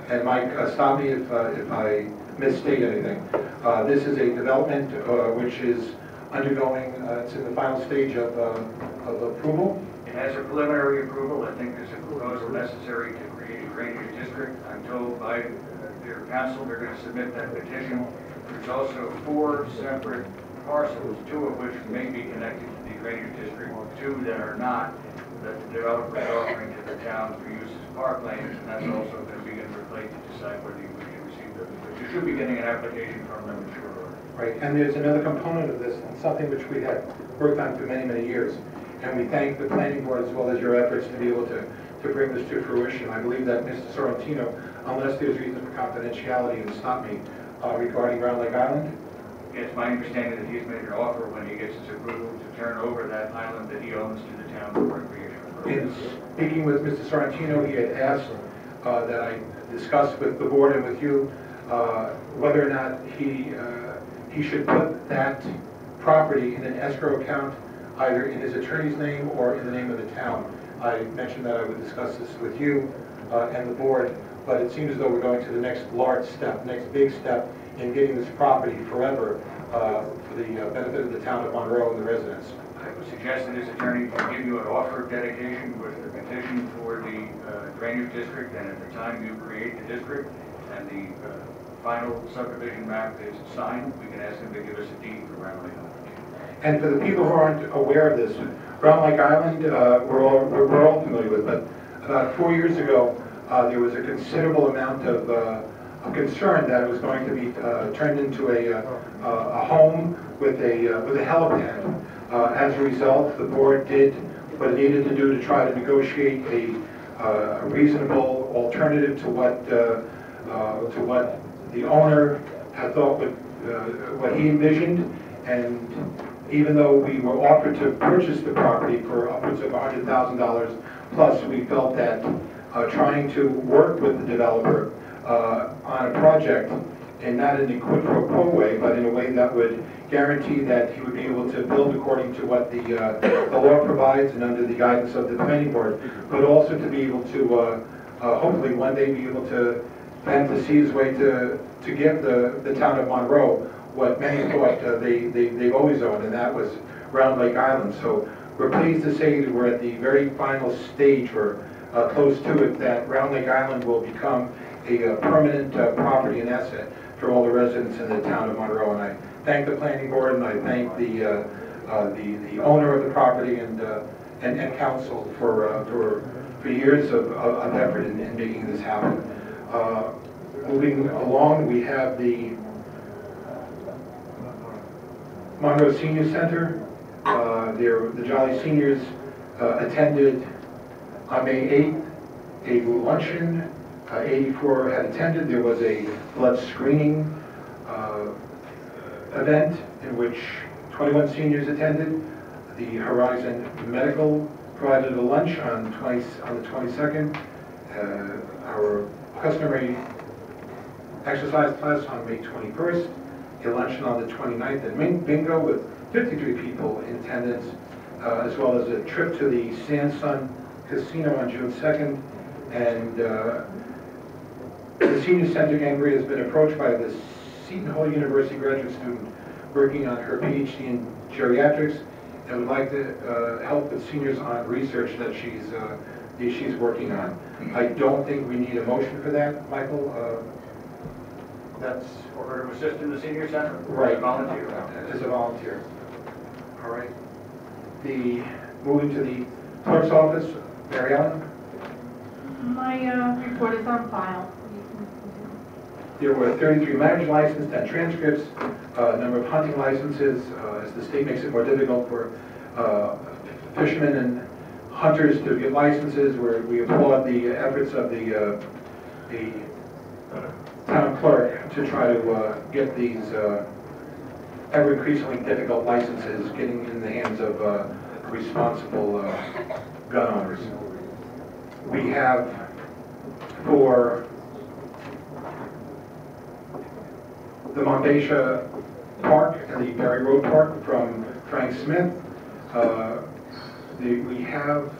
Speaker 1: And Mike, stop me if I misstate anything. This is a development which is undergoing, it's in the final stage of approval.
Speaker 9: It has a preliminary approval. I think there's a proposal necessary to create a drainage district. I'm told by their council they're going to submit that petition. There's also 4 separate parcels, 2 of which may be connected to the drainage district, 2 that are not, that the developer is offering to the town for use as parklands, and that's also going to be in their plate to decide whether you can receive those. But you should be getting an application from them in short order.
Speaker 1: Right, and there's another component of this, and something which we have worked on for many, many years. And we thank the planning board as well as your efforts to be able to bring this to fruition. I believe that Mr. Sorrentino, unless there's reason for confidentiality, and stop me, regarding Round Lake Island.
Speaker 9: It's my understanding that he's made an offer when he gets his approval to turn over that island that he owns to the town for recreation
Speaker 1: In
Speaker 9: purposes.
Speaker 1: speaking with Mr. Sorrentino, he had asked that I discuss with the board and with you whether or not he should put that property in an escrow account, either in his attorney's name or in the name of the town. I mentioned that I would discuss this with you and the board, but it seems as though we're going to the next large step, next big step in getting this property forever for the benefit of the town of Monroe and the residents.
Speaker 9: I would suggest that his attorney can give you an offer of dedication with the petition for the drainage district, and at the time you create the district and the final subdivision map is signed, we can ask him to give us a deed for Round Lake Island.
Speaker 1: And for the people who aren't aware of this, Round Lake Island, we're all familiar with, but about 4 years ago, there was a considerable amount of concern that it was going to be turned into a home with a helipad. As a result, the board did what it needed to do to try to negotiate a reasonable alternative to what the owner had thought what he envisioned. And even though we were offered to purchase the property for upwards of $100,000 plus, we felt that trying to work with the developer on a project, and not in a quid pro quo way, but in a way that would guarantee that he would be able to build according to what the law provides and under the guidance of the planning board, but also to be able to hopefully one day be able to plan to see his way to give the town of Monroe what many thought they've always owned, and that was Round Lake Island. So we're pleased to say that we're at the very final stage, or close to it, that Round Lake Island will become a permanent property and asset for all the residents in the town of Monroe. And I thank the planning board, and I thank the owner of the property and council for years of effort in making this happen. Moving along, we have the Monroe Senior Center. The Jolly Seniors attended on May 8th a luncheon. 84 had attended. There was a blood screening event in which 21 seniors attended. The Horizon Medical provided a lunch on the 22nd. Our customary exercise class on May 21st. A luncheon on the 29th, and bingo with 53 people in attendance, as well as a trip to the Sandsun Casino on June 2nd. And the Senior Center Gangrene has been approached by the Seton Hall University graduate student working on her PhD in geriatrics, and would like to help with seniors on research that she's working on. I don't think we need a motion for that, Michael. That's
Speaker 9: For her to assist in the senior center?
Speaker 1: right.
Speaker 9: As a volunteer?
Speaker 1: As a volunteer. All right. Moving to the clerk's office, Mary Ellen.
Speaker 4: My report is on file.
Speaker 1: There were 33 marriage licenses and transcripts, a number of hunting licenses, as the state makes it more difficult for fishermen and hunters to get licenses, where we applaud the efforts of the town clerk to try to get these ever increasingly difficult licenses getting in the hands of responsible gun owners. We have for the Mondacia Park and the Berry Road Park from Frank Smith. We have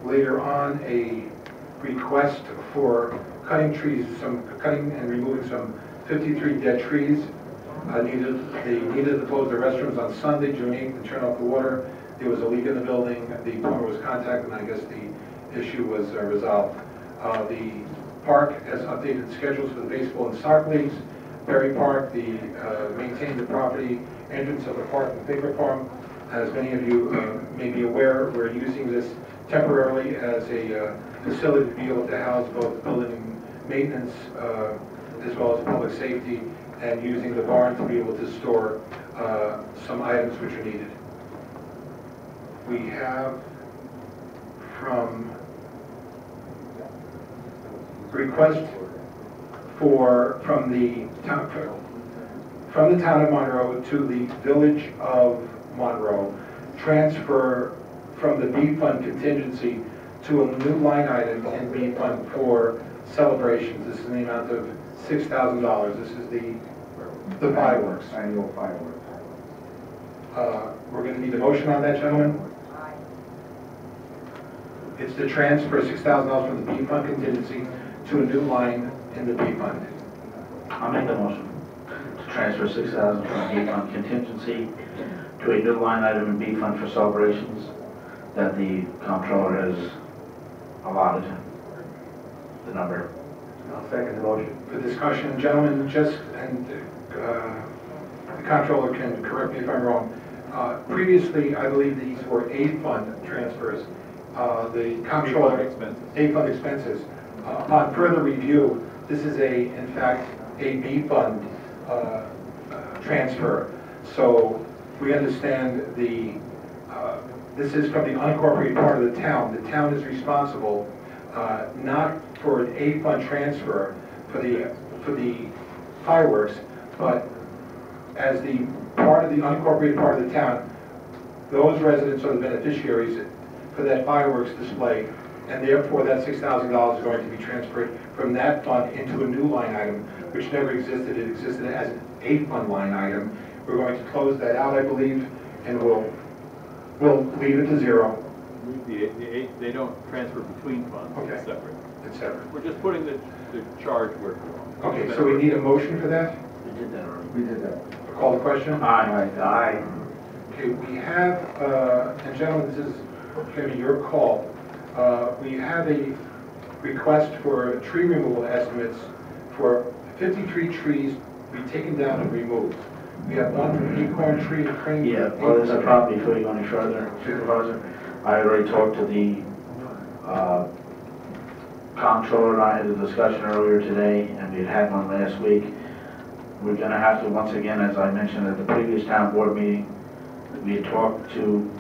Speaker 1: later on a request for cutting and removing some 53 dead trees They needed to close the restrooms on Sunday, June 8th, and turn off the water. There was a leak in the building. The plumber was contacted, and I guess the issue was resolved. The park has updated schedules for the baseball and soccer leagues. Berry Park, maintained the property entrance of the park and paper farm. As many of you may be aware, we're using this temporarily as a facility to be able to house both building maintenance as well as public safety, and using the barn to be able to store some items which are needed. We have from request from the town of Monroe to the village of Monroe, transfer from the B fund contingency to a new line item in B fund for celebrations. This is in the amount of $6,000. This is the fireworks.
Speaker 2: Annual fireworks.
Speaker 1: We're going to need a motion on that, gentlemen. It's to transfer $6,000 from the B fund contingency to a new line in the B fund.
Speaker 7: I'll make the motion to transfer $6,000 from B fund contingency to a new line item in B fund for celebrations that the comptroller has allotted the number.
Speaker 3: I'll second the motion.
Speaker 1: For discussion, gentlemen, and the comptroller can correct me if I'm wrong. Previously, I believe these were A fund transfers. The comptroller, A fund expenses. Upon further review, this is in fact, a B fund transfer. So we understand this is from the unincorporated part of the town. The town is responsible not for an A fund transfer for the fireworks, but as the part of the unincorporated part of the town, those residents are the beneficiaries for that fireworks display, and therefore that $6,000 is going to be transferred from that fund into a new line item, which never existed. It existed as an A fund line item. We're going to close that out, I believe, and we'll leave it to zero.
Speaker 6: They don't transfer between funds,
Speaker 1: Okay.
Speaker 6: it's separate.
Speaker 1: It's separate.
Speaker 6: We're just putting the charge where it belongs.
Speaker 1: Okay, so we need a motion for that?
Speaker 7: We did that already.
Speaker 2: We did that.
Speaker 1: Call the question?
Speaker 7: Aye.
Speaker 3: Aye.
Speaker 1: Okay, we have, and gentlemen, this is going to be your call. We have a request for tree removal estimates for 53 trees to be taken down and removed. We have one from Acorn Tree and Crane.
Speaker 7: Yeah, well, there's a problem before you go any further, Supervisor. I already talked to the comptroller, and I had a discussion earlier today, and we had one last week. We're going to have to, once again, as I mentioned at the previous town board meeting, we had talked to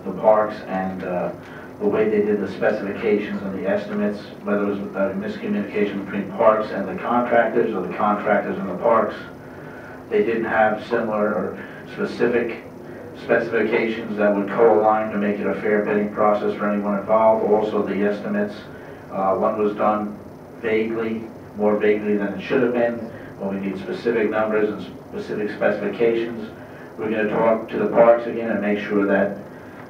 Speaker 7: the parks, and the way they did the specifications and the estimates, whether it was a miscommunication between parks and the contractors, or the contractors and the parks, they didn't have similar or specific specifications that would co-align to make it a fair bidding process for anyone involved. Also, the estimates, one was done vaguely, more vaguely than it should have been. When we need specific numbers and specific specifications, we're going to talk to the parks again and make sure that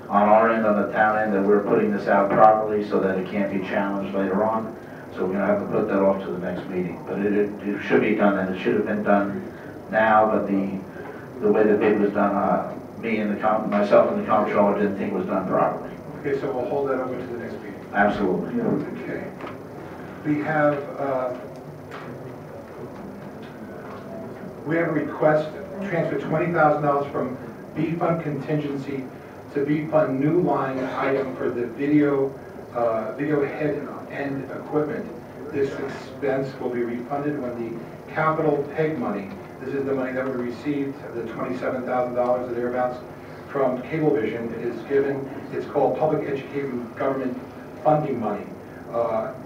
Speaker 7: on our end, on the town end, that we're putting this out properly so that it can't be challenged later on. So we're going to have to put that off to the next meeting. But it should be done, and it should have been done now, but the way the bid was done, myself and the comptroller didn't think it was done properly.
Speaker 1: Okay, so we'll hold that over to the next meeting.
Speaker 7: Absolutely.
Speaker 1: Okay. We have a request to transfer $20,000 from B fund contingency to B fund new line item for the video head end equipment. This expense will be refunded when the capital PEG money, this is the money that we received, the $27,000 or thereabouts from Cablevision, is given. It's called Public Education Government Funding Money,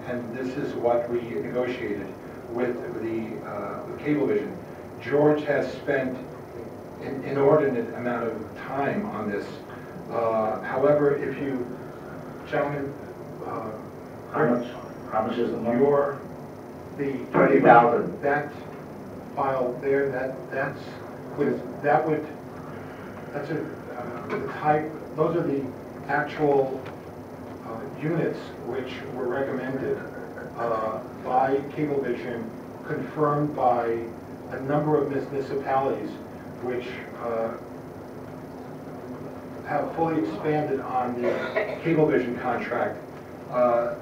Speaker 1: and this is what we negotiated with Cablevision. George has spent an inordinate amount of time on this. However, if you, gentlemen,
Speaker 7: How much is the money?
Speaker 1: the
Speaker 7: 20,000.
Speaker 1: That file there, that's the type. Those are the actual units which were recommended by Cablevision, confirmed by a number of municipalities which have fully expanded on the Cablevision contract.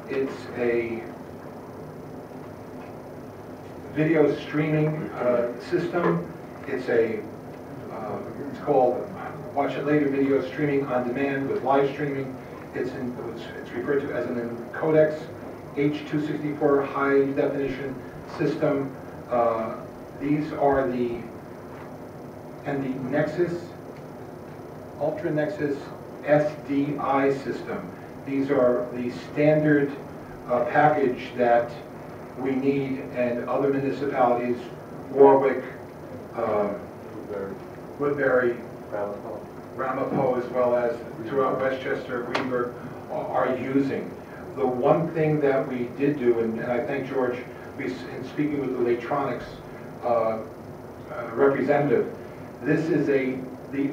Speaker 1: It's a video streaming system. It's called Watch It Later Video Streaming on Demand with live streaming. It's referred to as an Codex H.264 high definition system. These are the Nexus, Ultra Nexus SDI system. These are the standard package that we need, and other municipalities, Warwick, Woodbury, Ramapo, as well as throughout Westchester, Greenberg, are using. The one thing that we did do, and I thank George, in speaking with the electronics representative, this is the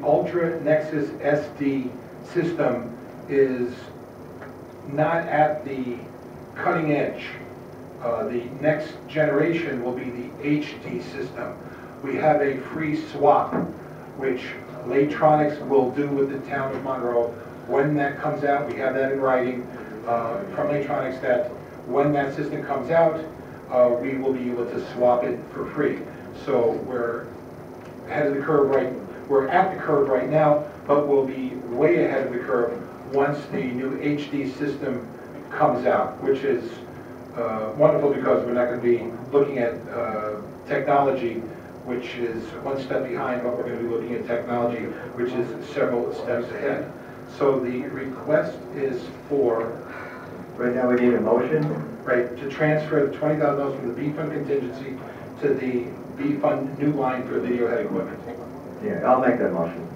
Speaker 1: Ultra Nexus SD system is not at the cutting edge. The next generation will be the HD system. We have a free swap, which Electronics will do with the town of Monroe. When that comes out, we have that in writing from Electronics that when that system comes out, we will be able to swap it for free. So we're ahead of the curve we're at the curve right now, but we'll be way ahead of the curve once the new HD system comes out, which is wonderful because we're not going to be looking at technology which is one step behind, but we're going to be looking at technology which is several steps ahead. So the request is for...
Speaker 3: Right now we need a motion.
Speaker 1: Right, to transfer the $20,000 from the B fund contingency to the B fund new line for video head equipment.
Speaker 3: Yeah, I'll make that motion.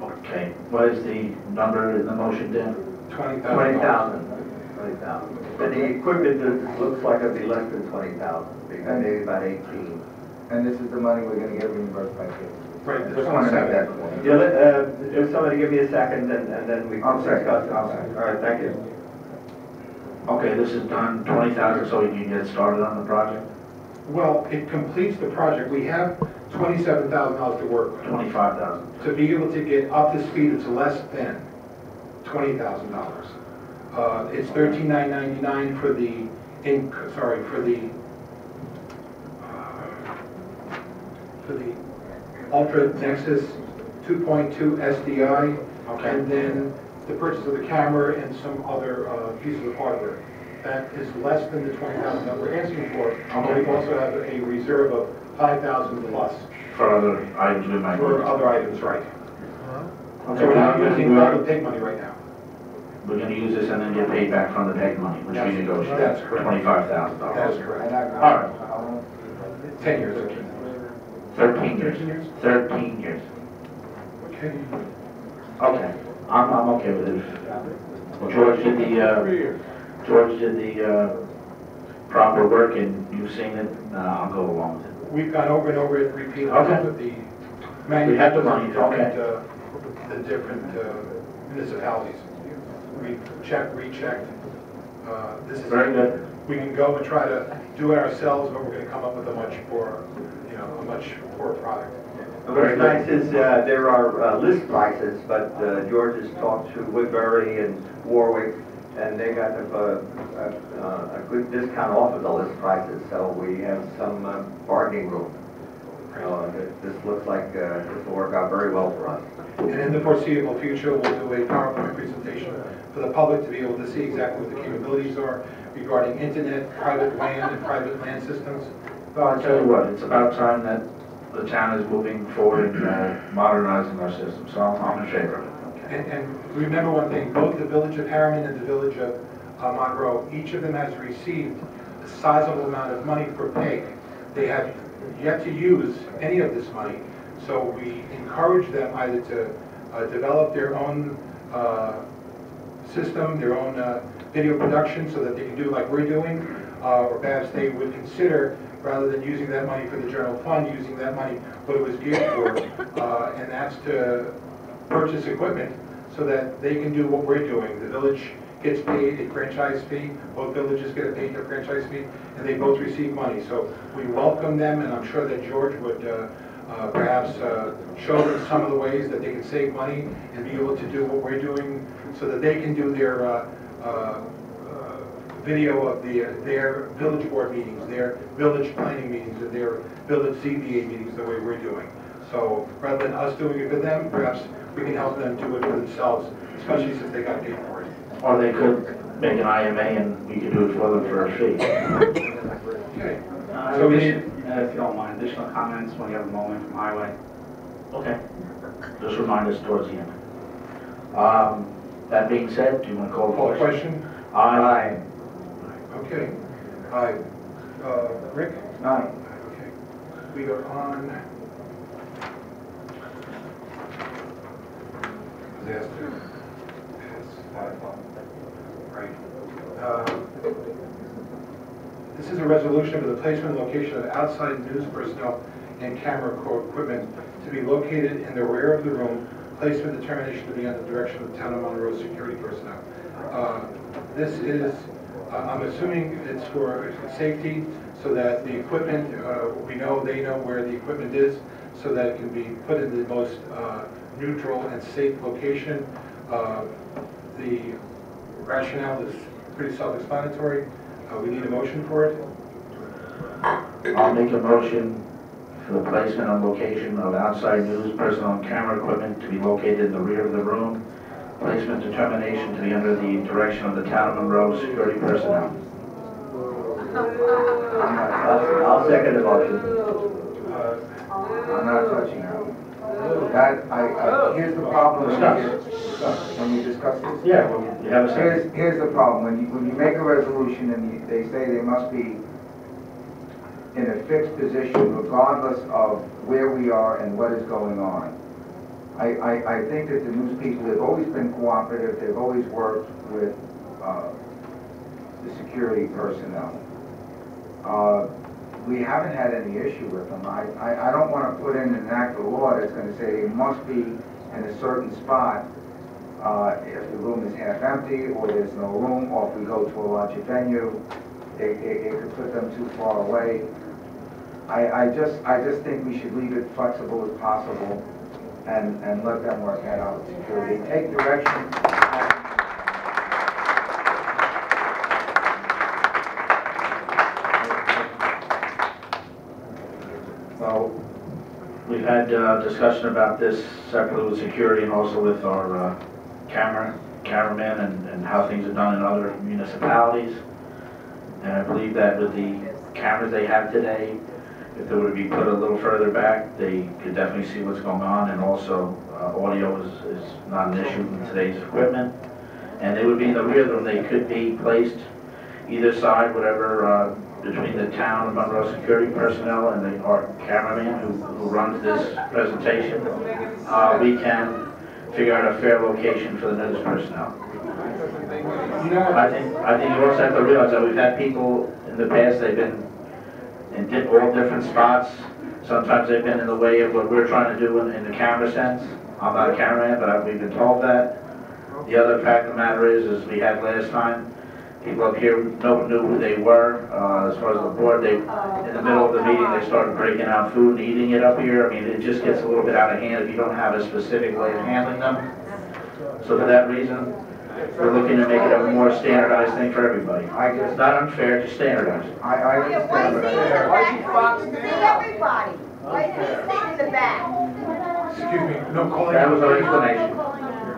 Speaker 7: Okay, what is the number in the motion, Dan?
Speaker 1: $20,000.
Speaker 3: 20,000. And the equipment looks like it'll be less than 20,000, maybe about 18.
Speaker 2: And this is the money we're gonna get reimbursed by state.
Speaker 1: Right, the
Speaker 3: Just want to make
Speaker 1: 27.
Speaker 3: that point. Yeah, if somebody give me a second, and then we can discuss it. All right, thank you.
Speaker 7: Okay, this is done, 20,000, so you can get started on the project?
Speaker 1: Well, it completes the project. We have $27,000 to work with.
Speaker 7: 25,000.
Speaker 1: To be able to get up to speed, it's less than $20,000. It's $13,999 for the Ultra Nexus 2.2 SDI,
Speaker 7: Okay.
Speaker 1: and then the purchase of the camera and some other pieces of hardware. That is less than the $20,000 that we're asking for.
Speaker 7: Okay.
Speaker 1: We also have a reserve of $5,000 plus
Speaker 7: For other items we might
Speaker 1: for
Speaker 7: need.
Speaker 1: other items, right?
Speaker 7: Okay,
Speaker 1: So we're not
Speaker 7: we're
Speaker 1: using all the pig money right now.
Speaker 7: gonna use this and then get paid back from the PEG money, which we negotiated.
Speaker 1: That's correct.
Speaker 7: $25,000.
Speaker 1: That is correct.
Speaker 7: All right,
Speaker 1: 10 years.
Speaker 7: 13 years. 13 years.
Speaker 1: Okay.
Speaker 7: Okay, I'm okay with it. George did the proper work, and you've seen it. I'll go along with it.
Speaker 1: We've gone over and over it repeatedly
Speaker 7: Okay.
Speaker 1: with the
Speaker 7: We have the
Speaker 1: manufacturers
Speaker 7: money,
Speaker 1: the different municipalities. We've checked, rechecked. This is
Speaker 7: Very good.
Speaker 1: We can go and try to do it ourselves, but we're going to come up with a much poorer product.
Speaker 3: What's nice is there are list prices, but George has talked to Woodbury and Warwick, and they got a good discount off of the list prices, so we have some bargaining room. This looks like this will work out very well for us.
Speaker 1: And in the foreseeable future, we'll do a PowerPoint presentation for the public to be able to see exactly what the capabilities are regarding internet, private WAN, and private LAN systems.
Speaker 7: Well, I'll tell you what, it's about time that the town is moving forward and modernizing our system, so I'm in favor of it.
Speaker 1: And remember one thing, both the Village of Harriman and the Village of Monroe, each of them has received a sizable amount of money for PEG. They have yet to use any of this money, so we encourage them either to develop their own system, their own video production, so that they can do like we're doing, or perhaps they would consider, rather than using that money for the general fund, using that money what it was geared for, and that's to purchase equipment so that they can do what we're doing. The village gets paid a franchise fee. Both villages get paid their franchise fee, and they both receive money. So we welcome them, and I'm sure that George would perhaps show them some of the ways that they can save money and be able to do what we're doing, so that they can do their video of their village board meetings, their village planning meetings, and their village ZBA meetings the way we're doing. So rather than us doing it for them, perhaps we can help them do it for themselves, especially since they got paid for it.
Speaker 7: Or they could make an IMA and we could do it for them for a fee.
Speaker 1: Okay.
Speaker 5: So we need, if you don't mind, additional comments when you have a moment from Highway.
Speaker 7: Okay. Just remind us towards the end. That being said, do you want to call the
Speaker 1: Call the
Speaker 7: question?
Speaker 1: question?
Speaker 7: Aye.
Speaker 1: Okay. Aye. Rick?
Speaker 7: Aye.
Speaker 1: Okay. We are on disaster. Right. This is a resolution for the placement and location of outside news personnel and camera equipment to be located in the rear of the room. Placement determination to be under the direction of Town of Monroe security personnel. This is, I'm assuming it's for safety, so that the equipment, they know where the equipment is, so that it can be put in the most neutral and safe location. The rationale is pretty self-explanatory. We need a motion for it.
Speaker 7: I'll make a motion for the placement and location of outside news personnel and camera equipment to be located in the rear of the room. Placement determination to be under the direction of the Town of Monroe security personnel.
Speaker 3: I'll second the motion.
Speaker 2: I'm not touching that. Here's the problem when you discuss this.
Speaker 7: Yeah, well, you have a second.
Speaker 2: Here's the problem, when you make a resolution and they say they must be in a fixed position regardless of where we are and what is going on. I think that the news people have always been cooperative, they've always worked with the security personnel. We haven't had any issue with them. I don't want to put in an act of law that's going to say they must be in a certain spot if the room is half empty or there's no room, or if we go to a larger venue, it could put them too far away. I just think we should leave it flexible as possible and let them work that out with security. Take direction.
Speaker 7: Well, we've had discussion about this separately with security and also with our cameramen and how things are done in other municipalities. And I believe that with the cameras they have today, if they were to be put a little further back, they could definitely see what's going on, and also audio is not an issue in today's equipment. And they would be in the rear of the room. They could be placed either side, whatever, between the Town of Monroe security personnel and our cameraman who runs this presentation. We can figure out a fair location for the news personnel. I think you also have to realize that we've had people in the past, they've been in all different spots. Sometimes they've been in the way of what we're trying to do in the camera sense. I'm not a cameraman, but we've been told that. The other fact of the matter is we had last time, people up here knew who they were. As far as the board, in the middle of the meeting, they started breaking out food and eating it up here. I mean, it just gets a little bit out of hand if you don't have a specific way of handling them. So for that reason, we're looking to make it a more standardized thing for everybody. It's not unfair, just standardized.
Speaker 2: I understand, but
Speaker 8: See everybody. Why is he sitting in the back?
Speaker 1: Excuse me, no calling.
Speaker 7: That was our explanation.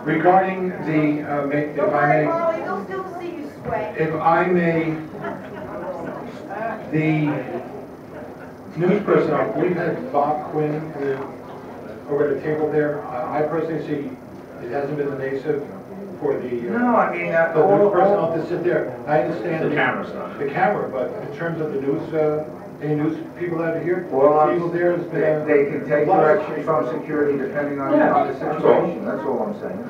Speaker 1: Regarding the, if
Speaker 8: Don't
Speaker 1: I
Speaker 8: worry,
Speaker 1: may,
Speaker 8: Molly, they'll still see you sweat.
Speaker 1: if I may, the news personnel, we've had Bob Quinn over at the table there. I personally see it hasn't been invasive for the
Speaker 2: no, I mean,
Speaker 1: the news personnel to sit there. I understand
Speaker 7: The camera stuff.
Speaker 1: the camera, but in terms of the news, any news people out here,
Speaker 2: well,
Speaker 1: people there has been.
Speaker 2: they can take direction from security depending on the situation. That's all I'm saying.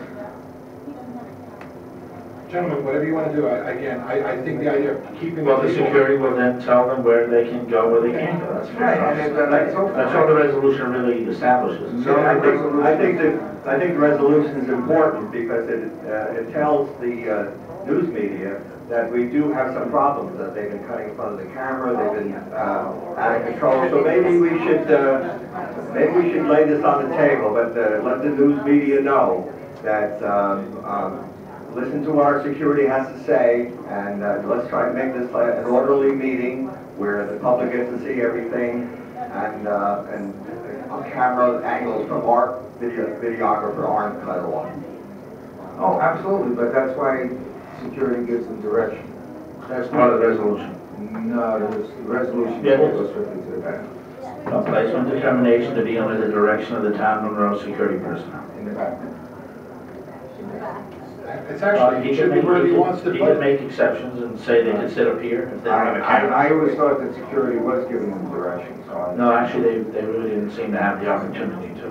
Speaker 1: Gentlemen, whatever you want to do, I think the idea of keeping.
Speaker 7: Well, the security will then tell them where they can go, where they can't go. That's fair.
Speaker 2: Right, and
Speaker 7: That's all the resolution really establishes.
Speaker 3: So I think I think the resolution is important because it tells the news media that we do have some problems, that they've been cutting in front of the camera, they've been out of control. So maybe we should lay this on the table, but let the news media know that listen to what our security has to say, and let's try to make this an orderly meeting where the public gets to see everything, and camera angles from our videographer aren't cut off.
Speaker 2: Oh, absolutely, but that's why security gives them direction.
Speaker 7: That's part of the resolution.
Speaker 2: No, the resolution
Speaker 7: Yeah, it is.
Speaker 2: goes strictly to the back,
Speaker 7: A placement determination to be under the direction of the town Monroe security personnel.
Speaker 2: in the back.
Speaker 1: It's actually, it should be where he wants to
Speaker 7: He
Speaker 1: put
Speaker 7: could
Speaker 1: it.
Speaker 7: make exceptions and say they could sit up here if they don't have a camera.
Speaker 2: I always thought that security was giving them direction, so I...
Speaker 7: No, actually, they really didn't seem to have the opportunity to.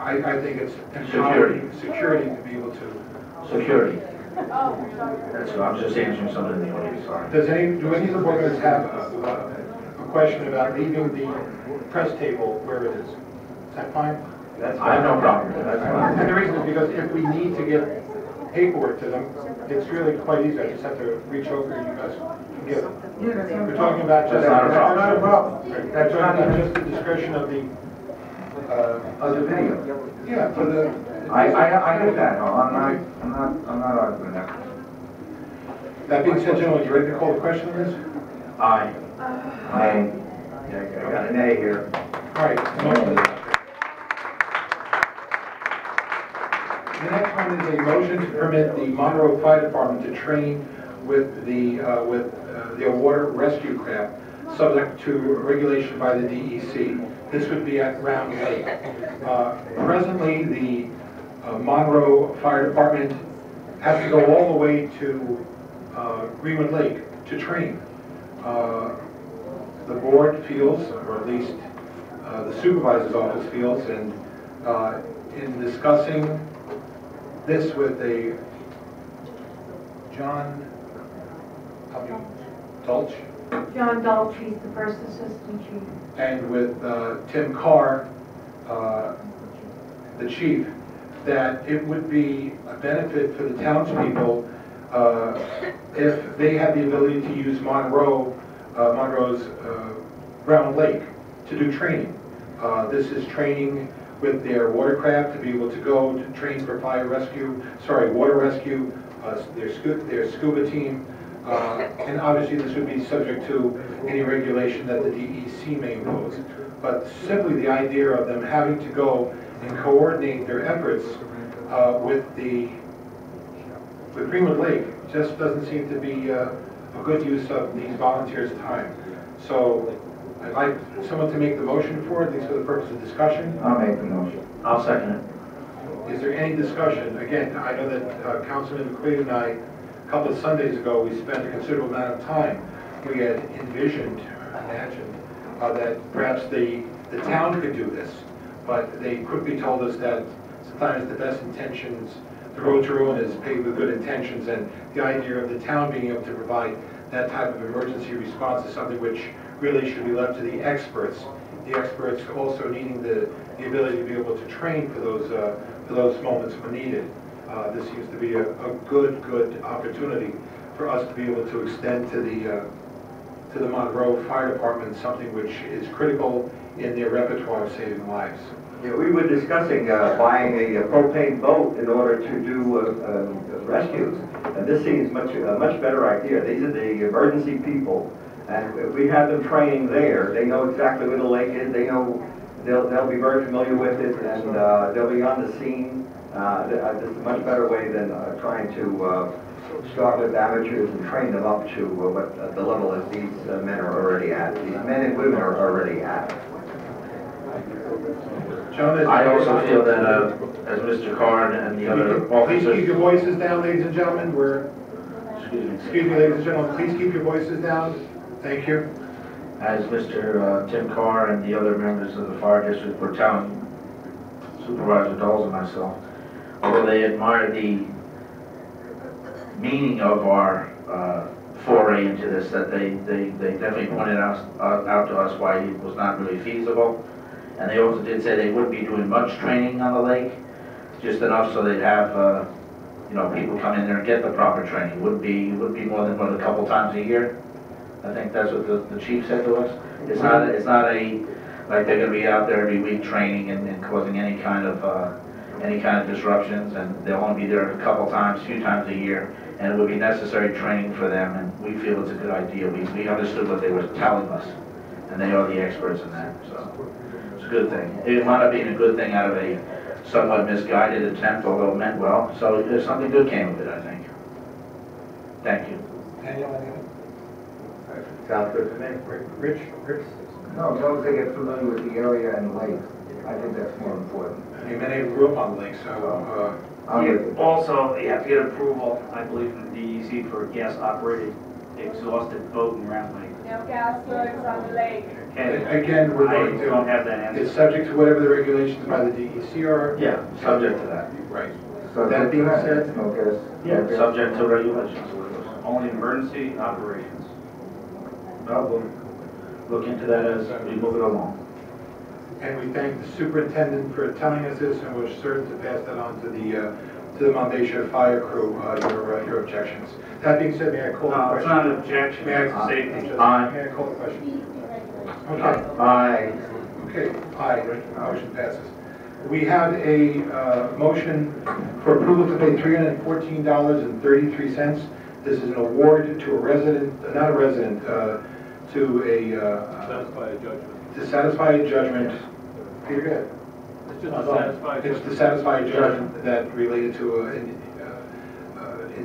Speaker 1: I think it's empowering security to be able to.
Speaker 7: Security. That's what, I'm just answering something in the audience, sorry.
Speaker 1: Do any of the board members have a question about leaving the press table where it is? Is that fine?
Speaker 7: I have no problem with that, that's fine.
Speaker 1: And the reason is because if we need to get paperwork to them, it's really quite easy. I just have to reach over and you guys can give it. We're talking about just.
Speaker 7: That's not a problem.
Speaker 2: Not a problem.
Speaker 1: We're
Speaker 2: That's
Speaker 1: talking
Speaker 2: not
Speaker 1: about
Speaker 2: even
Speaker 1: just the discretion of the,
Speaker 2: of the video.
Speaker 1: yeah, for the.
Speaker 2: I get that, no, I'm not arguing that.
Speaker 1: That being said, gentlemen, you ready to call the question on this?
Speaker 7: Aye.
Speaker 3: I got an A here.
Speaker 1: All right. Motion is- The next one is a motion to permit the Monroe Fire Department to train with the water rescue craft, subject to regulation by the DEC. This would be at Round Lake. Presently, the Monroe Fire Department has to go all the way to Greenwood Lake to train. The board feels, or at least the supervisor's office feels, and in discussing this with a John Dolch
Speaker 4: John Dolce, he's the first assistant chief.
Speaker 1: and with Tim Carr, the chief, that it would be a benefit for the townspeople if they had the ability to use Monroe's Round Lake to do training. This is training with their watercraft to be able to go to train for water rescue, their scuba team. And obviously this would be subject to any regulation that the DEC may impose. But simply the idea of them having to go and coordinate their efforts with Greenwood Lake just doesn't seem to be a good use of these volunteers' time. So I'd like someone to make the motion for it, at least for the purpose of discussion.
Speaker 2: I'll make the motion.
Speaker 7: I'll second it.
Speaker 1: Is there any discussion? Again, I know that Councilman McQueen and I, a couple of Sundays ago, we spent a considerable amount of time. We had imagined that perhaps the town could do this, but they quickly told us that sometimes the best intentions, the road to ruin is paved with good intentions, and the idea of the town being able to provide that type of emergency response is something which really should be left to the experts. The experts also needing the ability to be able to train for those moments when needed. This seems to be a good opportunity for us to be able to extend to the Monroe Fire Department something which is critical in their repertoire of saving lives.
Speaker 3: Yeah, we were discussing buying a propane boat in order to do rescues, and this seems a much better idea. These are the emergency people, and if we have them training there, they know exactly where the lake is. They know they'll be very familiar with it, and they'll be on the scene. This is a much better way than trying to start with amateurs and train them up to what the level that these men are already at. These men and women are already at.
Speaker 7: I also feel that, as Mr. Carr and the other
Speaker 1: Please keep
Speaker 7: officers...
Speaker 1: your voices down, ladies and gentlemen. Excuse me, ladies and gentlemen, please keep your voices down. Thank you.
Speaker 7: As Mr. Tim Carr and the other members of the fire district were telling Supervisor Dawes and myself, although they admired the meaning of our foray into this, that they definitely pointed out to us why it was not really feasible. And they also did say they wouldn't be doing much training on the lake, just enough so they'd have, you know, people come in there and get the proper training. Wouldn't be more than a couple times a year. I think that's what the chief said to us. It's not like they're gonna be out there every week training and causing any kind of disruptions, and they'll only be there a few times a year, and it would be necessary training for them, and we feel it's a good idea. We understood what they were telling us, and they are the experts in that, so it's a good thing. It wound up being a good thing out of a somewhat misguided attempt, although it meant well, so there's something good came of it, I think. Thank you.
Speaker 1: Daniel, anything?
Speaker 3: Sounds good to me.
Speaker 1: Rich?
Speaker 2: No, as long as they get familiar with the area and the lake, I think that's more important.
Speaker 1: I mean, many grew up on the lake, so,
Speaker 2: I'm with you.
Speaker 5: Also, you have to get approval, I believe, from the DEC for a gas-operated exhausted boat and round lake.
Speaker 8: No gas works on the lake.
Speaker 5: Okay.
Speaker 1: again, we're
Speaker 5: I
Speaker 1: going
Speaker 5: don't
Speaker 1: to,
Speaker 5: have that answer.
Speaker 1: it's subject to whatever the regulations by the DEC are.
Speaker 7: Yeah, subject to that.
Speaker 1: Right.
Speaker 2: So
Speaker 1: That being said-
Speaker 2: no gas.
Speaker 7: Yeah, subject to regulations.
Speaker 5: Only emergency operations.
Speaker 7: Well, we'll look into that as we move it along.
Speaker 1: And we thank the superintendent for telling us this, and we're certain to pass that on to the Mondacia fire crew, your objections. That being said, may I call the
Speaker 5: No, it's
Speaker 1: question?
Speaker 5: not an objection,
Speaker 1: May
Speaker 5: it's
Speaker 1: I,
Speaker 5: safety.
Speaker 1: may I call the question? Okay.
Speaker 7: Aye.
Speaker 1: Okay, aye, motion passes. We have a motion for approval to pay $314.33. This is an award to a resident, not a resident, to a...
Speaker 6: Satisfy a judgment.
Speaker 1: To satisfy a judgment. Peter, go ahead.
Speaker 6: It's just a satisfied
Speaker 1: It's to satisfy a judgment that related to an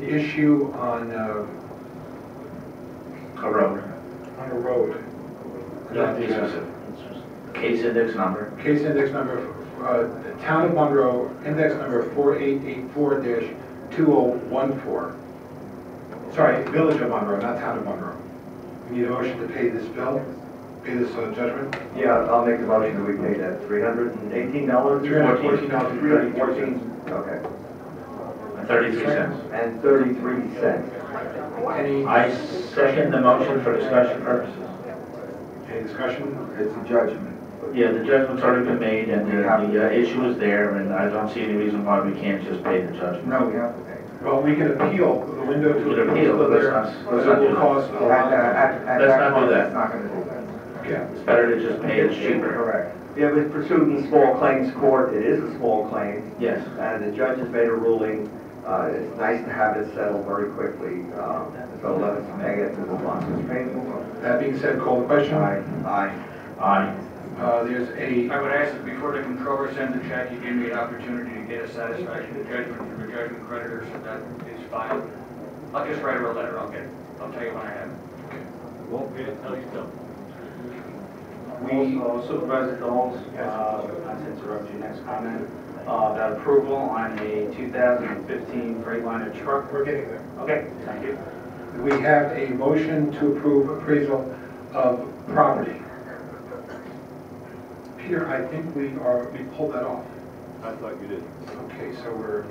Speaker 1: issue on
Speaker 7: A road.
Speaker 1: a road.
Speaker 7: Don't be specific. Case index number.
Speaker 1: Case index number, Town of Monroe, index number 4884-2014. Sorry, Village of Monroe, not Town of Monroe. We need a motion to pay this bill, pay this judgment.
Speaker 3: Yeah, I'll make the motion that we pay that $318?
Speaker 1: $314.33.
Speaker 3: Okay.
Speaker 7: 33 cents.
Speaker 3: And 33 cents.
Speaker 1: Any
Speaker 7: Second the motion for discussion purposes.
Speaker 1: discussion?
Speaker 2: It's a judgment.
Speaker 7: Yeah, the judgment's already been made, and the issue is there, and I don't see any reason why we can't just pay the judgment.
Speaker 2: No, we have to pay.
Speaker 1: Well, we can appeal, the window
Speaker 7: We
Speaker 1: to
Speaker 7: can
Speaker 1: appeal
Speaker 7: appeal,
Speaker 1: is
Speaker 7: let's
Speaker 1: there.
Speaker 7: not do
Speaker 1: It will
Speaker 7: that.
Speaker 1: cost a lot.
Speaker 2: At
Speaker 7: Let's
Speaker 2: that
Speaker 7: not do
Speaker 2: point,
Speaker 7: that.
Speaker 2: it's not gonna do that.
Speaker 1: Okay.
Speaker 7: It's better to just pay it cheaper.
Speaker 2: Correct.
Speaker 3: Yeah, it was pursued in small claims court. It is a small claim.
Speaker 7: Yes.
Speaker 3: And the judge has made a ruling. It's nice to have it settled very quickly. So let us pay it and move on. Mr. Payne, move on.
Speaker 1: That being said, call the question.
Speaker 3: Aye. Aye.
Speaker 7: Aye.
Speaker 1: There's a,
Speaker 9: I would ask that before the controller sends a check, you give me an opportunity to get a satisfaction of judgment from the judgment creditor, so that is fine. I'll just write her a letter, I'll tell you when I have it.
Speaker 6: Won't pay it till you don't.
Speaker 5: We also, Supervisor Doles, not to interrupt your next comment, about approval on a 2015 Freightliner truck.
Speaker 1: we're getting there.
Speaker 5: Okay, thank you.
Speaker 1: We have a motion to approve appraisal of property. Peter, I think we pulled that off.
Speaker 6: I thought you did.
Speaker 1: Okay, so we're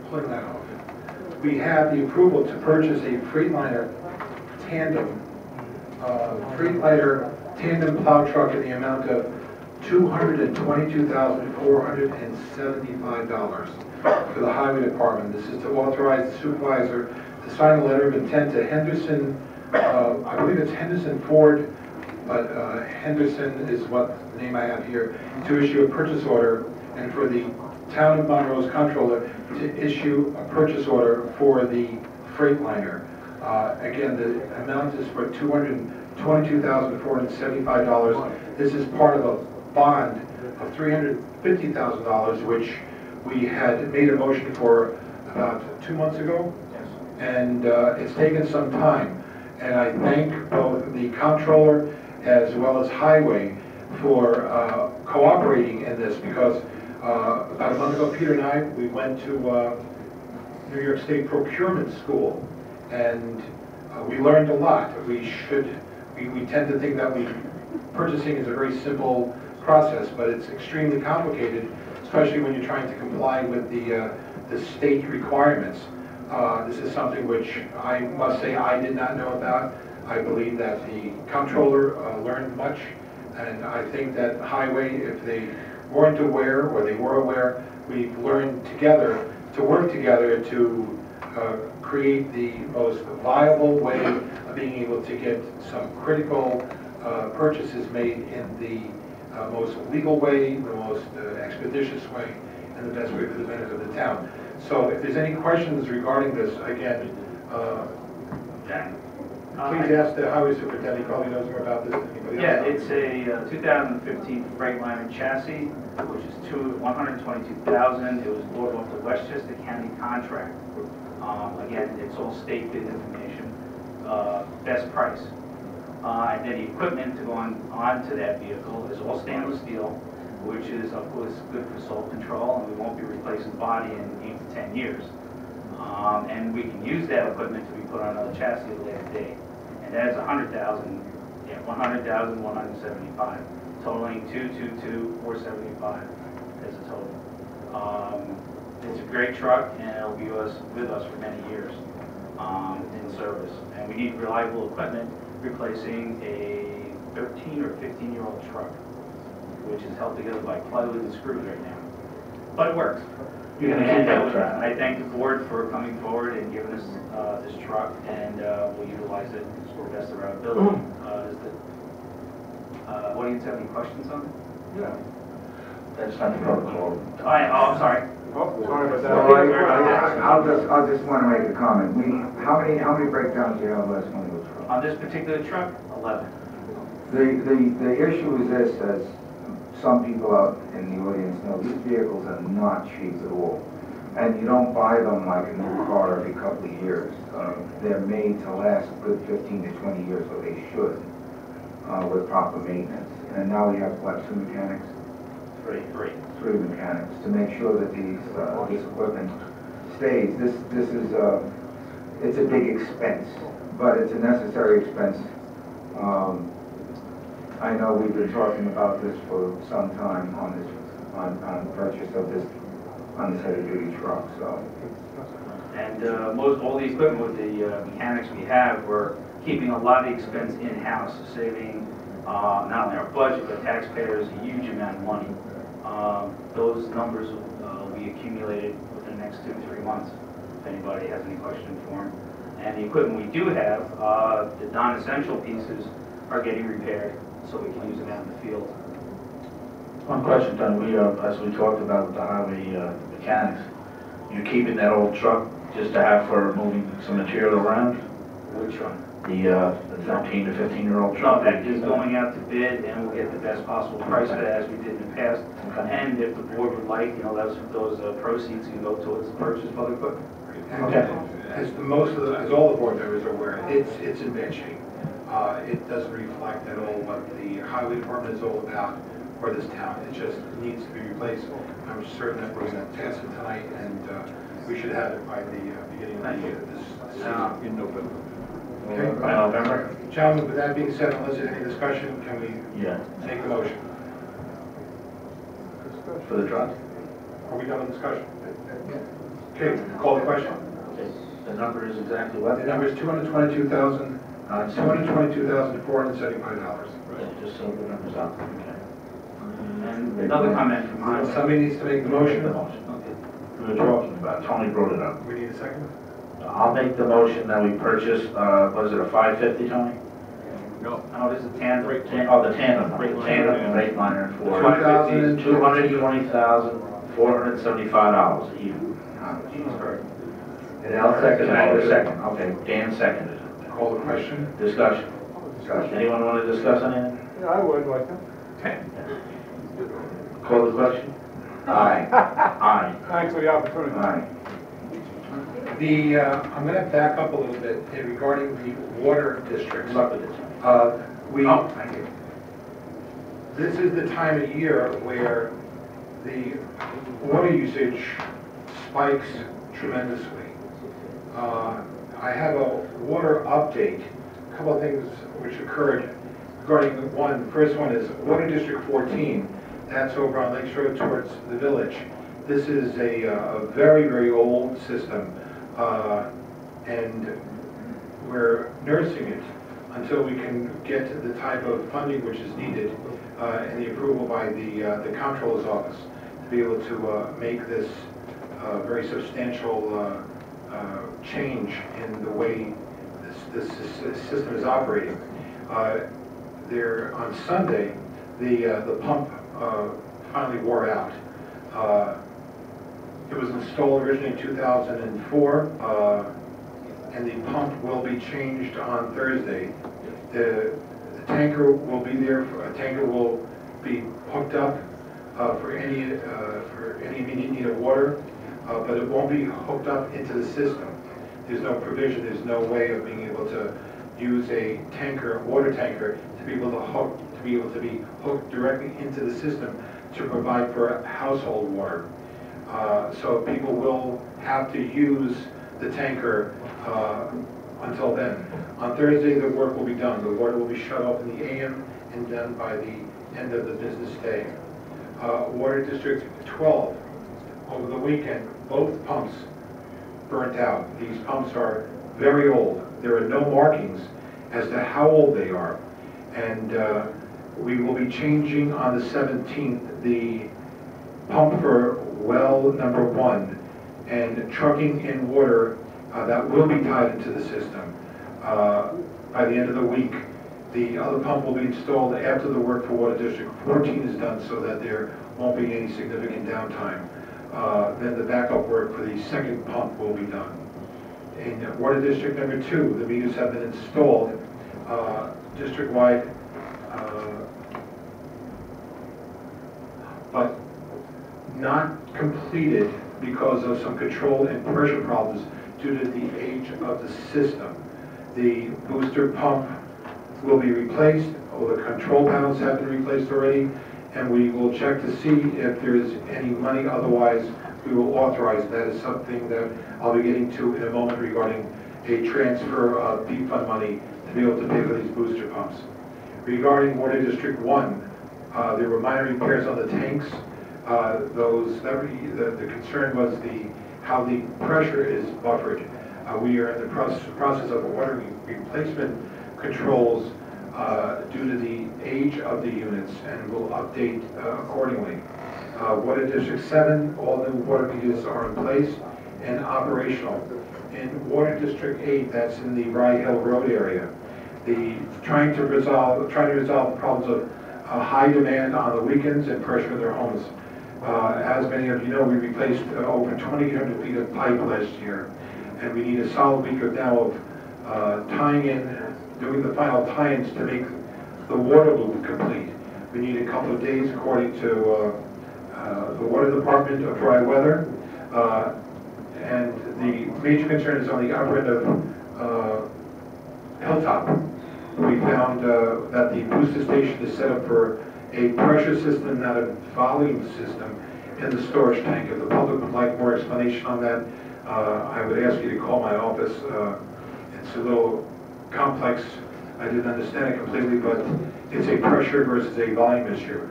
Speaker 1: pulling that off. We have the approval to purchase a Freightliner tandem, plow truck in the amount of $222,475 for the highway department. This is to authorize the supervisor to sign a letter of intent to Henderson, I believe it's Henderson Ford, but Henderson is what the name I have here, to issue a purchase order, and for the Town of Monroe's comptroller to issue a purchase order for the Freightliner. Again, the amount is for $222,475. This is part of a bond of $350,000, which we had made a motion for about 2 months ago. And it's taken some time. And I thank both the comptroller as well as Highway for cooperating in this, because about a month ago, Peter and I, we went to New York State Procurement School, and we learned a lot. We tend to think that purchasing is a very simple process, but it's extremely complicated, especially when you're trying to comply with the state requirements. This is something which I must say I did not know about. I believe that the comptroller learned much And I think that highway, if they weren't aware or they were aware, we've learned together to work together to create the most viable way of being able to get some critical purchases made in the most legal way, the most expeditious way, and the best way for the benefit of the town. So if there's any questions regarding this, again, please ask the highway superintendent, he probably knows more about this than anybody else.
Speaker 5: Yeah, it's a 2015 Freightliner chassis, which is $122,000. It was bought off the Westchester County contract. Again, it's all state bid information, best price. And then the equipment to go onto that vehicle is all stainless steel, which is of course good for salt control, and we won't be replacing body in 8 to 10 years. And we can use that equipment to be put on another chassis at a later date. And that's $100,000, yeah, $100,175, totaling $222,475 as a total. It's a great truck, and it'll be with us for many years in service. And we need reliable equipment replacing a 13 or 15-year-old truck, which is held together by plywood and screws right now. But it works.
Speaker 7: You're gonna keep that truck?
Speaker 5: I thank the board for coming forward and giving us this truck, and we'll utilize it to the best of our ability. What do you have any questions on it?
Speaker 2: Yeah.
Speaker 7: That's not the protocol.
Speaker 5: I'm sorry.
Speaker 2: Oh, sorry about that.
Speaker 10: Well, I'll just want to make a comment. How many breakdowns do you have last month with truck?
Speaker 5: On this particular truck, 11.
Speaker 10: The issue is this, as some people out in the audience know, these vehicles are not cheap at all. And you don't buy them like a new car every couple of years. They're made to last a good 15 to 20 years, or they should, with proper maintenance. And now we have, what, 2 mechanics? Three mechanics to make sure that this equipment stays. This is it's a big expense, but it's a necessary expense. I know we've been talking about this for some time on the purchase of this on this heavy-duty truck. So,
Speaker 5: and all the equipment with the mechanics we have, we're keeping a lot of the expense in-house, saving not only our budget but taxpayers a huge amount of money. Those numbers will be accumulated within the next 2 to 3 months, if anybody has any questions for them. And the equipment we do have, the non-essential pieces are getting repaired, so we can use them out in the field.
Speaker 7: One question, Tony. As we talked about with the highway mechanics, you're keeping that old truck just to have for moving some material around?
Speaker 5: Which one?
Speaker 7: The 13 to 15-year-old
Speaker 5: No,
Speaker 7: truck?
Speaker 5: that is going out to bid, and we'll get the best possible price for that, as we did in the past.
Speaker 7: Okay.
Speaker 5: And if the board would like, those proceeds can go towards the purchase of other equipment.
Speaker 7: Okay.
Speaker 1: As all the board members are aware, it's in bad shape. It doesn't reflect at all what the highway department is all about for this town. It just needs to be replaced. I'm certain that we're going to pass it tonight, and we should have it by the beginning of the year.
Speaker 6: In November.
Speaker 1: Okay.
Speaker 7: By November?
Speaker 1: Gentlemen, with that being said, unless there's any discussion, can we take the motion?
Speaker 7: For the truck?
Speaker 1: Are we done with discussion? Okay, call the question.
Speaker 7: Okay. The number is exactly what?
Speaker 1: The number is $222,475.
Speaker 7: Right, just so the number's out. Okay.
Speaker 5: And another comment from my
Speaker 1: Somebody needs to make the motion.
Speaker 7: The motion. Okay. We were talking about, Tony brought it up.
Speaker 1: We need a second.
Speaker 7: I'll make the motion that we purchase, was it a 550, Tony?
Speaker 6: No.
Speaker 5: Oh, this is a tandem.
Speaker 7: Oh, the tandem Freightliner for $220,475 even.
Speaker 10: and I'll second
Speaker 7: Can I have a
Speaker 10: that.
Speaker 7: second? Okay, Dan seconded it.
Speaker 1: Call the question.
Speaker 7: Discussion. Anyone want to discuss anything?
Speaker 2: Yeah, I would like to.
Speaker 7: Call the question?
Speaker 10: Aye.
Speaker 7: Aye.
Speaker 2: Thanks for the opportunity.
Speaker 10: Aye.
Speaker 1: I'm going to back up a little bit regarding the water districts.
Speaker 7: Luck with it.
Speaker 5: Thank you.
Speaker 1: This is the time of year where the water usage spikes tremendously. I have a water update, a couple of things which occurred regarding the first one is Water District 14, that's over on Lakes Road towards the village. This is a very, very old system, and we're nursing it until we can get the type of funding which is needed and the approval by the comptroller's office to be able to make this very substantial change in the way this system is operating. There on Sunday, the pump finally wore out. It was installed originally in 2004, and the pump will be changed on Thursday. The tanker will be there. A tanker will be hooked up for any immediate need of water, but it won't be hooked up into the system. There's no provision. There's no way of being able to use a tanker, water tanker, to be able to be hooked directly into the system to provide for household water. So people will have to use the tanker until then. On Thursday, the work will be done. The water will be shut off in the AM and done by the end of the business day. Water District 12, over the weekend, both pumps burnt out. These pumps are very old. There are no markings as to how old they are. And we will be changing on the 17th the pump for well number 1 and trucking in water that will be tied into the system. By the end of the week, the other pump will be installed after the work for Water District 14 is done, so that there won't be any significant downtime. Then the backup work for the second pump will be done. In Water District number 2, the meters have been installed district-wide, but not completed because of some control and pressure problems due to the age of the system. The booster pump will be replaced, all the control panels have been replaced already, and we will check to see if there is any money. Otherwise, we will authorize. That is something that I'll be getting to in a moment regarding a transfer of B fund money to be able to pay for these booster pumps. Regarding Water District 1, there were minor repairs on the tanks. The concern was how the pressure is buffered. We are in the process of water replacement controls due to the age of the units, and will update accordingly. Water District 7, all new water meters are in place and operational. In Water District 8, that's in the Rye Hill Road area, trying to resolve the problems of high demand on the weekends and pressure in their homes. As many of you know, we replaced over 2,800 feet of pipe last year, and we need a solid week now of doing the final tie-ins to make the water loop complete. We need a couple of days, according to the water department, of dry weather, and the major concern is on the upper end of Hilltop. We found that the booster station is set up for a pressure system, not a volume system, in the storage tank. If the public would like more explanation on that, I would ask you to call my office. It's a little complex. I didn't understand it completely, but it's a pressure versus a volume issue,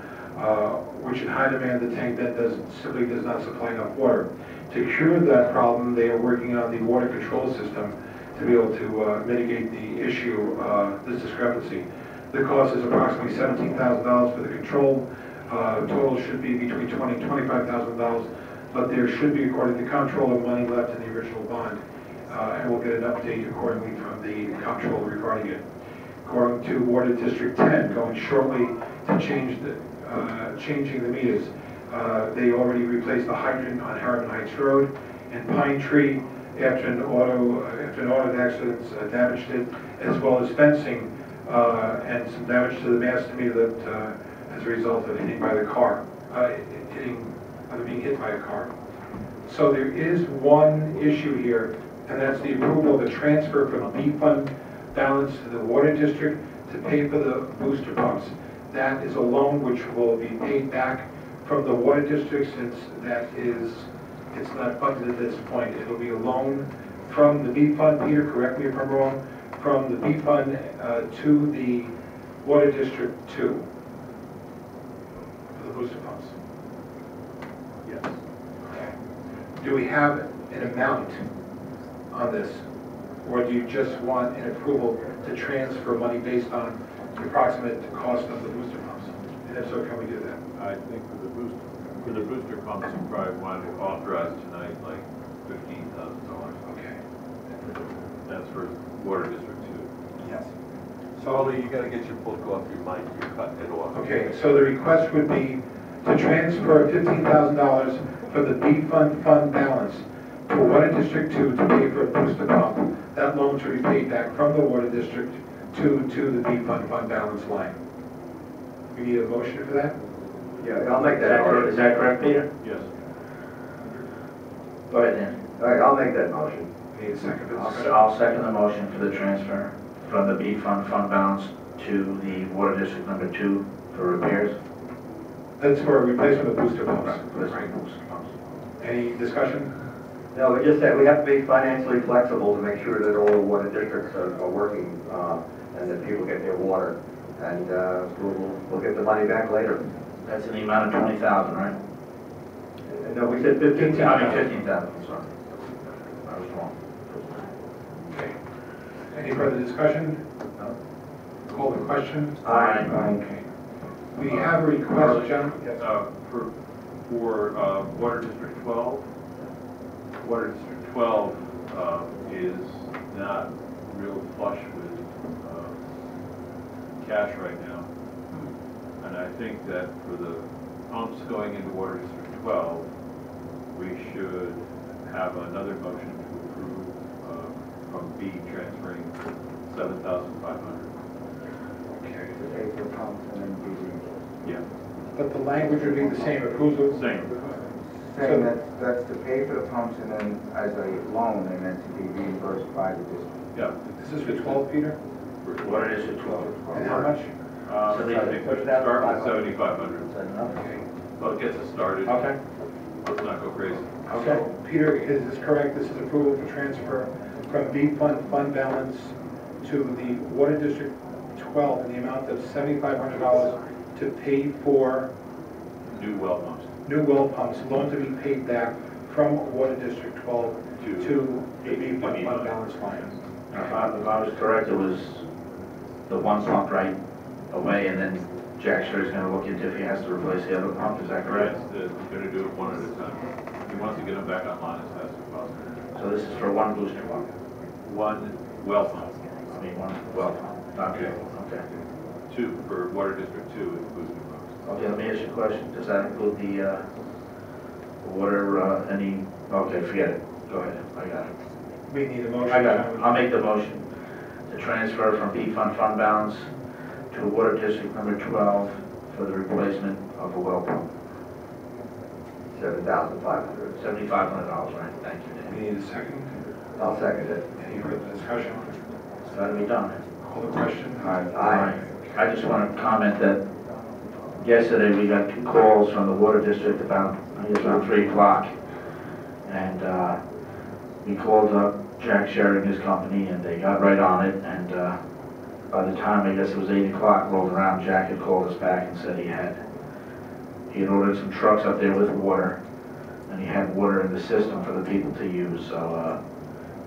Speaker 1: which in high demand the tank then simply does not supply enough water. To cure that problem, they are working on the water control system to be able to mitigate the issue, this discrepancy. The cost is approximately $17,000 for the control. Total should be between $20,000 and $25,000, but there should be, according to comptroller, money left in the original bond, and we'll get an update accordingly from the comptroller regarding it. According to Water District 10, going shortly to changing the meters. They already replaced the hydrant on Harriman Heights Road and Pine Tree after an auto accident damaged it, as well as fencing and some damage to the master meter that as a result of being hit by a car. So there is one issue here, and that's the approval of the transfer from B fund balance to the Water District to pay for the booster pumps. That is a loan which will be paid back from the Water District, since it's not funded at this point. It'll be a loan from the B fund, Peter, correct me if I'm wrong, from the B fund to the Water District 2 for the booster pumps.
Speaker 6: Yes.
Speaker 1: Okay. Do we have an amount on this, or do you just want an approval to transfer money based on the approximate cost of the booster pumps? And if so, can we do that?
Speaker 6: I think for the booster pumps, you probably want to authorize tonight like $15,000.
Speaker 1: Okay.
Speaker 6: That's for Water District 2.
Speaker 1: Yes.
Speaker 11: So you gotta get your book off your mic, you're cutting it off.
Speaker 1: Okay, so the request would be to transfer $15,000 for the B fund balance to Water District 2 to pay for a booster pump. That loan should be paid back from the Water District to the B fund balance line. We need a motion for that?
Speaker 3: Yeah, I'll make
Speaker 7: Is
Speaker 3: that
Speaker 7: that correct,
Speaker 3: motion.
Speaker 7: is that correct, Peter?
Speaker 6: Yes.
Speaker 7: Go ahead, Dan.
Speaker 3: All right, I'll make that motion.
Speaker 1: Need a second for discussion?
Speaker 7: I'll second the motion for the transfer from the B fund balance to the Water District number 2 for repairs.
Speaker 1: That's for a replacement of booster pumps.
Speaker 7: Replacement booster pumps.
Speaker 1: Any discussion?
Speaker 3: No, we just said we have to be financially flexible to make sure that all the water districts are working, and that people get their water. And we'll get the money back later.
Speaker 7: That's in the amount of 20,000, right?
Speaker 3: No, we said 15,000.
Speaker 7: I mean 15,000, sorry. I was wrong.
Speaker 1: Okay. Any further discussion?
Speaker 7: No.
Speaker 1: Call the question?
Speaker 7: Aye.
Speaker 1: Okay. We have a request, gentlemen. Yes.
Speaker 6: For Water District 12, Water District 12 is not real flush with cash right now. And I think that for the pumps going into Water District 12, we should have another motion to approve from B transferring $7,500.
Speaker 1: Okay.
Speaker 6: Yeah.
Speaker 1: But the language would be the same, approval?
Speaker 6: Same.
Speaker 10: Saying that's to pay for the pumps and then as a loan and then to be reimbursed by the district.
Speaker 6: Yeah.
Speaker 1: This is for 12, Peter?
Speaker 7: Water District 12.
Speaker 1: And how much?
Speaker 6: I think we should start with 7,500.
Speaker 1: Okay.
Speaker 6: Well, it gets us started.
Speaker 7: Okay.
Speaker 6: Let's not go crazy.
Speaker 1: So, Peter, is this correct? This is approval for transfer from B fund balance to the Water District 12 in the amount of $7,500 to pay for
Speaker 6: New well pumps.
Speaker 1: new well pumps, loan to be paid back from Water District 12 to the B fund balance line.
Speaker 7: If I was correct, it was the one pump right away, and then Jack Sherry's gonna look into if he has to replace the other pump, is that correct?
Speaker 6: Yes, we're going to do it one at a time. He wants to get them back online as fast as possible.
Speaker 7: So this is for one booster pump?
Speaker 6: One well pump.
Speaker 7: I mean, one well pump. Okay, okay.
Speaker 6: Two for Water District 2 is booster pumps.
Speaker 7: Okay, let me ask you a question. Does that include the water, okay, forget it. Go ahead, I got it.
Speaker 1: We need a motion.
Speaker 7: I got it. I'll make the motion to transfer from B fund balance to Water District number 12 for the replacement of a well pump.
Speaker 3: $7,500.
Speaker 7: $7,500, right? Thank you,
Speaker 1: We
Speaker 7: Dan.
Speaker 1: need a second.
Speaker 3: I'll second it.
Speaker 1: Any further discussion?
Speaker 7: It's gotta be done.
Speaker 1: Call the question?
Speaker 3: Aye.
Speaker 7: I just want to comment that yesterday we got 2 calls from the Water District about 3 o'clock. And we called up Jack Sherry and his company, and they got right on it. And by the time, I guess it was 8 o'clock rolled around, Jack had called us back and said he had ordered some trucks up there with water, and he had water in the system for the people to use. So,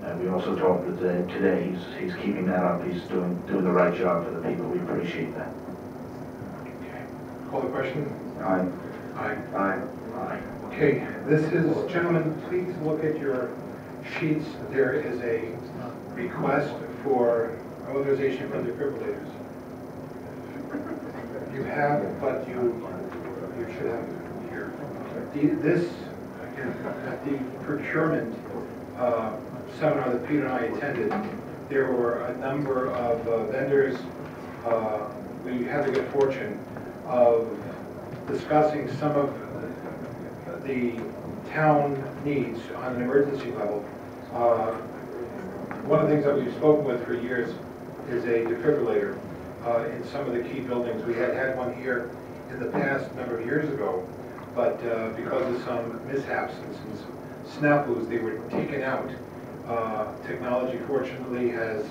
Speaker 7: and we also talked with today. He's keeping that up. He's doing the right job for the people. We appreciate that.
Speaker 1: Okay. Call the question?
Speaker 10: Aye.
Speaker 1: Aye.
Speaker 3: Aye.
Speaker 7: Aye.
Speaker 1: Okay, this is, gentlemen, please look at your sheets. There is a request for authorization for defibrillators. You have, but you should have here. This, at the procurement seminar that Peter and I attended, there were a number of vendors. We had the good fortune of discussing some of the town needs on an emergency level. One of the things that we've spoken with for years is a defibrillator in some of the key buildings. We had one here in the past number of years ago, but because of some mishaps and some snafus, they were taken out. Technology, fortunately, has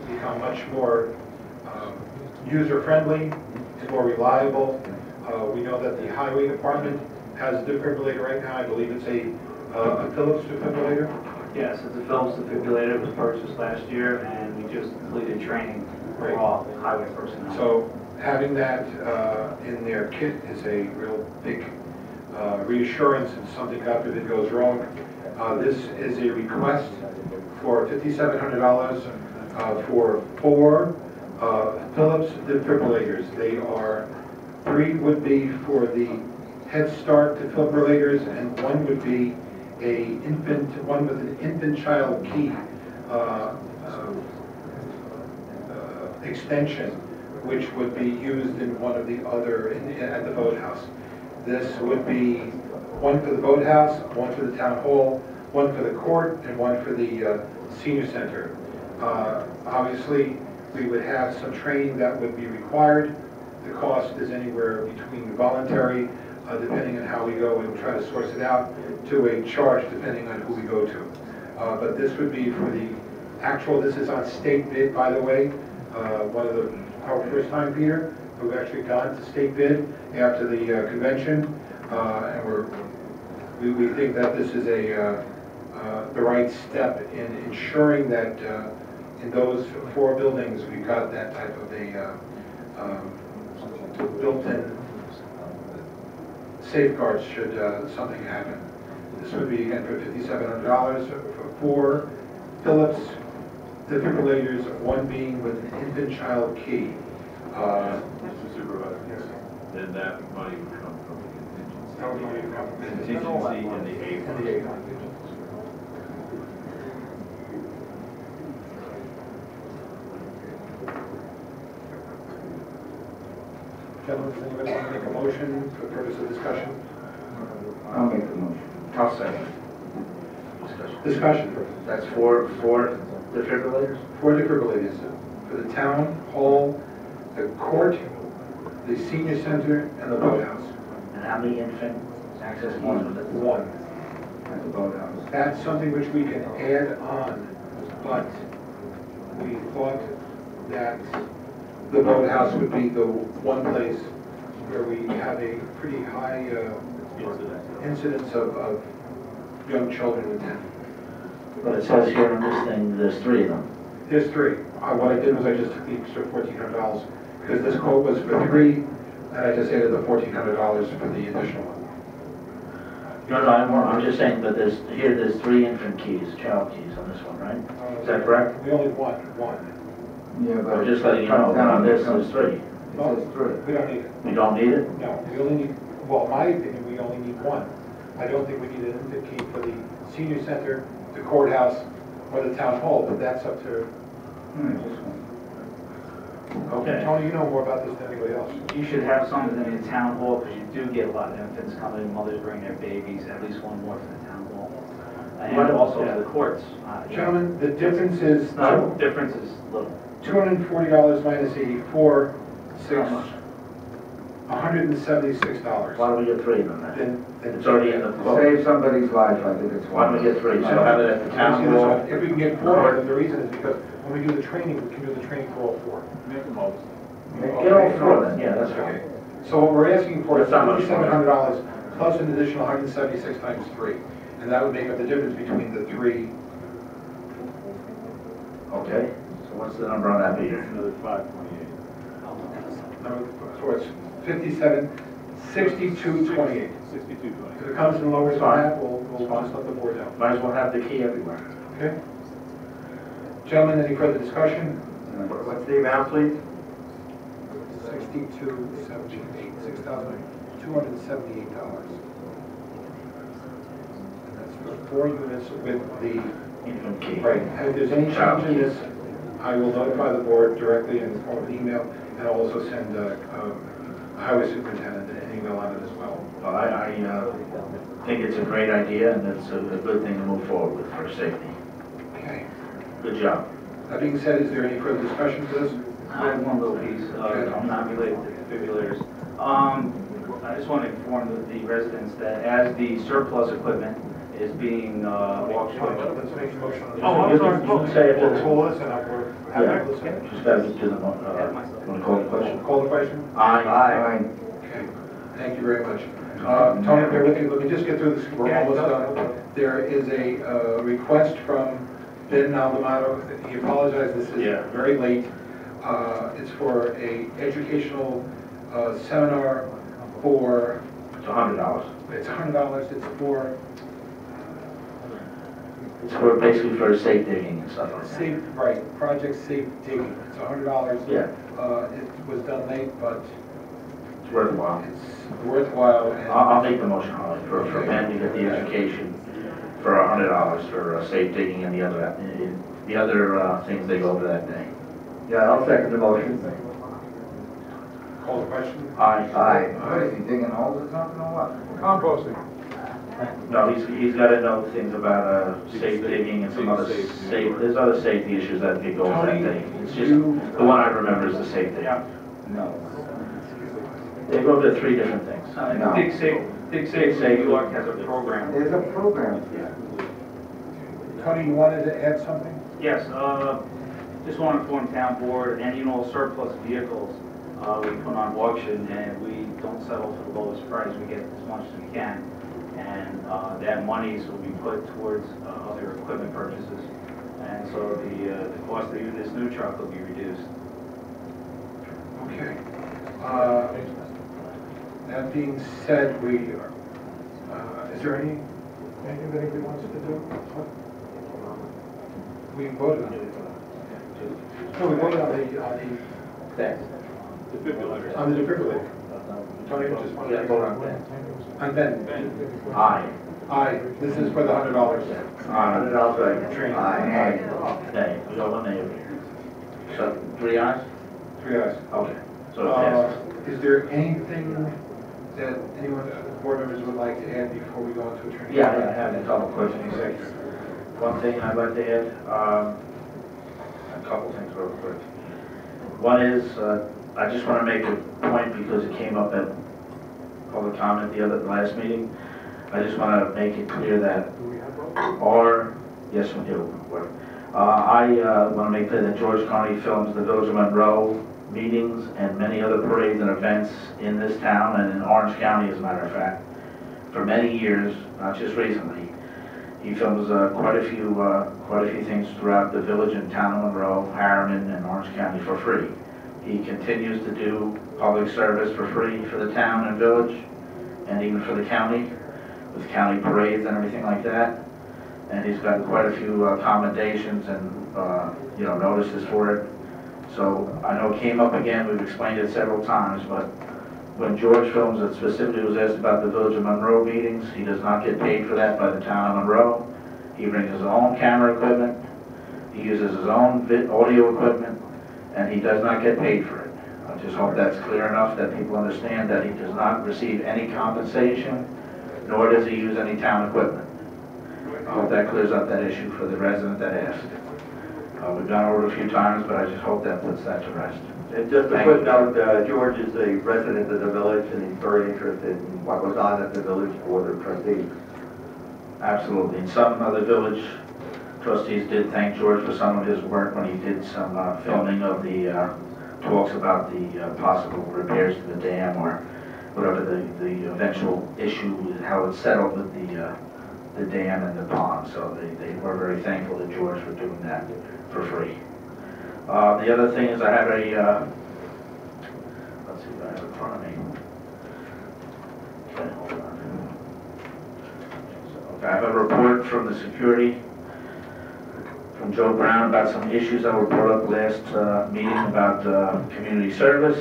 Speaker 1: become much more user-friendly and more reliable. We know that the highway department has a defibrillator right now. I believe it's a Philips defibrillator.
Speaker 5: Yes, it's a Philips defibrillator. It was purchased last year, and we just completed training for all highway personnel.
Speaker 1: So, having that in their kit is a real big reassurance if something, God forbid, goes wrong. This is a request for $5,700 for 4 Philips defibrillators. They are, 3 would be for the Head Start defibrillators, and 1 would be one with an infant child key extension, which would be used in one of the other at the boathouse. This would be 1 for the boathouse, 1 for the town hall, 1 for the court, and 1 for the senior center. Obviously, we would have some training that would be required. The cost is anywhere between voluntary, depending on how we go and try to source it out, to a charge depending on who we go to. But this would be for the actual, this is on state bid, by the way. One of our first time, Peter, we've actually gone to state bid after the convention, and we think that this is the right step in ensuring that in those 4 buildings we've got that type of a built-in safeguards should something happen. This would be again for $5,700 for 4 Philips defibrillators, 1 being with an infant child key.
Speaker 6: Mr. Supervisor,
Speaker 1: Yes.
Speaker 6: then that money would come from the
Speaker 1: That would be a
Speaker 6: contingency in the A fund.
Speaker 1: Gentlemen, does anybody want to make a motion for purpose of discussion?
Speaker 10: I'll make the motion.
Speaker 7: I'll second.
Speaker 1: Discussion.
Speaker 7: That's 4 defibrillators?
Speaker 1: 4 defibrillators for the town hall, the court, the senior center, and the boathouse.
Speaker 7: And how many infant access points with it?
Speaker 1: 1.
Speaker 10: At the boathouse.
Speaker 1: That's something which we can add on, but we thought that the boathouse would be the one place where we have a pretty high incidence of young children in town.
Speaker 7: But it says here in this thing, there's 3 of them.
Speaker 1: There's 3. What I did was I just took the extra $1,400 because this quote was for 3, and I just added the $1,400 for the additional one.
Speaker 7: No, I'm just saying, but there's 3 infant keys, child keys on this one, right? Is that correct?
Speaker 1: We only want 1.
Speaker 10: Yeah, but.
Speaker 7: I'm just letting you know, on this, there's 3.
Speaker 10: It says 3.
Speaker 1: We don't need it.
Speaker 7: We don't need it?
Speaker 1: No, we only need, well, in my opinion, we only need 1. I don't think we need an infant key for the senior center, the courthouse, or the town hall, but that's up to,
Speaker 10: Just 1.
Speaker 7: Okay.
Speaker 1: Tony, you know more about this than anybody else.
Speaker 5: You should have something in the town hall, because you do get a lot of infants coming, mothers bring their babies, at least 1 more for the town hall. And also for the courts.
Speaker 1: Gentlemen, the difference is
Speaker 5: No, difference is little.
Speaker 1: $240 minus 84, $176.
Speaker 7: Why don't we get 3 of them then?
Speaker 1: Then
Speaker 7: It's already in the
Speaker 10: To
Speaker 7: quote.
Speaker 10: save somebody's life, I think it's 1.
Speaker 7: Why don't we get 3? So have it at the town hall.
Speaker 1: If we can get 4, then the reason is because when we do the training, we can do the training for all 4.
Speaker 6: Make a motion.
Speaker 7: Get all 4 then, yeah, that's
Speaker 1: Okay.
Speaker 7: fine.
Speaker 1: So what we're asking for is
Speaker 7: That's not much more.
Speaker 1: $700 plus an additional 176 times 3. And that would make up the difference between the 3.
Speaker 7: Okay, so what's the number on that meter?
Speaker 6: Another 528.
Speaker 1: So it's 57, 6228.
Speaker 6: 6220.
Speaker 1: If it comes in lower than
Speaker 7: Fine.
Speaker 1: that, we'll just let the board know.
Speaker 7: Might as well have the key everywhere.
Speaker 1: Okay? Gentlemen, any further discussion?
Speaker 3: What's the amount, please?
Speaker 1: 6278, $6,278. And that's for 4 units with the,
Speaker 7: Infant key.
Speaker 1: right, and if there's any change in this, I will notify the board directly in the form of an email, and I'll also send a highway superintendent an email on it as well.
Speaker 7: Well, I think it's a great idea, and it's a good thing to move forward with for safety.
Speaker 1: Okay.
Speaker 7: Good job.
Speaker 1: That being said, is there any further discussion for this?
Speaker 5: I have one little piece, not related to defibrillators. I just want to inform the residents that as the surplus equipment is being auctioned.
Speaker 1: Let's make a motion on this.
Speaker 5: Oh, I'm sorry.
Speaker 7: You can say it.
Speaker 1: We'll listen up, we're happy to listen.
Speaker 7: Just gotta get to the, want to call the question?
Speaker 1: Call the question?
Speaker 7: Aye.
Speaker 1: Okay, thank you very much. Tony, bear with me, let me just get through this, we're almost done. There is a request from Ben Maldonado, he apologized, this is
Speaker 7: Yeah.
Speaker 1: very late. It's for a educational seminar for,
Speaker 7: It's $100.
Speaker 1: it's $100,
Speaker 7: It's for basically for safe digging and stuff like that.
Speaker 1: safe, right, Project Safe Digging. It's $100.
Speaker 7: Yeah,
Speaker 1: It was done late, but
Speaker 7: it's worthwhile.
Speaker 1: it's worthwhile. And
Speaker 7: I'll make the motion, Holly, for Ben to get the education for $100 for safe digging and the other things they go over that day.
Speaker 3: Yeah, I'll second the motion.
Speaker 1: Call the question?
Speaker 7: Aye.
Speaker 10: What is he digging holes or something or what?
Speaker 11: Composting.
Speaker 7: No, he's got to know things about safe digging and some other there's other safety issues that they go over that day. It's just, the one I remember is the safe digging.
Speaker 10: No.
Speaker 7: They go over 3 different things.
Speaker 10: No.
Speaker 5: Dig Safe New York has a program.
Speaker 10: There's a program.
Speaker 1: Tony, you wanted to add something?
Speaker 5: Yes, just want to inform town board, any and all surplus vehicles, we put on auction, and we don't settle for the lowest price, we get as much as we can. And that monies will be put towards other equipment purchases. And so the cost of even this new truck will be reduced.
Speaker 1: Okay. That being said, is there anything that anybody wants to do? We voted on it. No, we voted on the
Speaker 6: Defibrillators.
Speaker 1: on the defibrillator. Tony just wanted to vote on that. And then,
Speaker 7: Aye.
Speaker 1: aye, this is for the $100.
Speaker 3: $100, right? Aye.
Speaker 7: Nay, we got 1 nay. So 3 ayes?
Speaker 1: 3 ayes.
Speaker 7: Okay, so it passes.
Speaker 1: Is there anything that anyone, board members would like to add before we go into attorney?
Speaker 7: Yeah, I have a couple questions.
Speaker 1: Executive.
Speaker 7: One thing I'd like to add, a couple things real quick. One is, I just want to make a point because it came up at public comment the last meeting. I just want to make it clear that yes, we do. I want to make clear that George County films the Village of Monroe meetings and many other parades and events in this town and in Orange County, as a matter of fact, for many years, not just recently. He films quite a few things throughout the village and town of Monroe, Harriman, and Orange County for free. He continues to do public service for free for the town and village, and even for the county, with county parades and everything like that. And he's gotten quite a few commendations and notices for it. So I know it came up again. We've explained it several times, but when George films it, specifically was asked about the Village of Monroe meetings. He does not get paid for that by the town of Monroe. He brings his own camera equipment. He uses his own audio equipment, and he does not get paid for it. I just hope that's clear enough that people understand that he does not receive any compensation, nor does he use any town equipment. I hope that clears up that issue for the resident that asked. We've gone over it a few times, but I just hope that puts that to rest.
Speaker 3: And just a footnote, George is a resident of the village, and he's very interested in what goes on at the village board of trustees.
Speaker 7: Absolutely. And some of the village trustees did thank George for some of his work when he did some filming of the talks about the possible repairs to the dam or whatever the eventual issue, how it's settled with the dam and the pond. So they were very thankful to George for doing that for free. The other thing is I have a, let's see what I have in front of me. Okay, hold on. Okay, I have a report from the security, from Joe Brown, about some issues that were brought up last meeting about community service.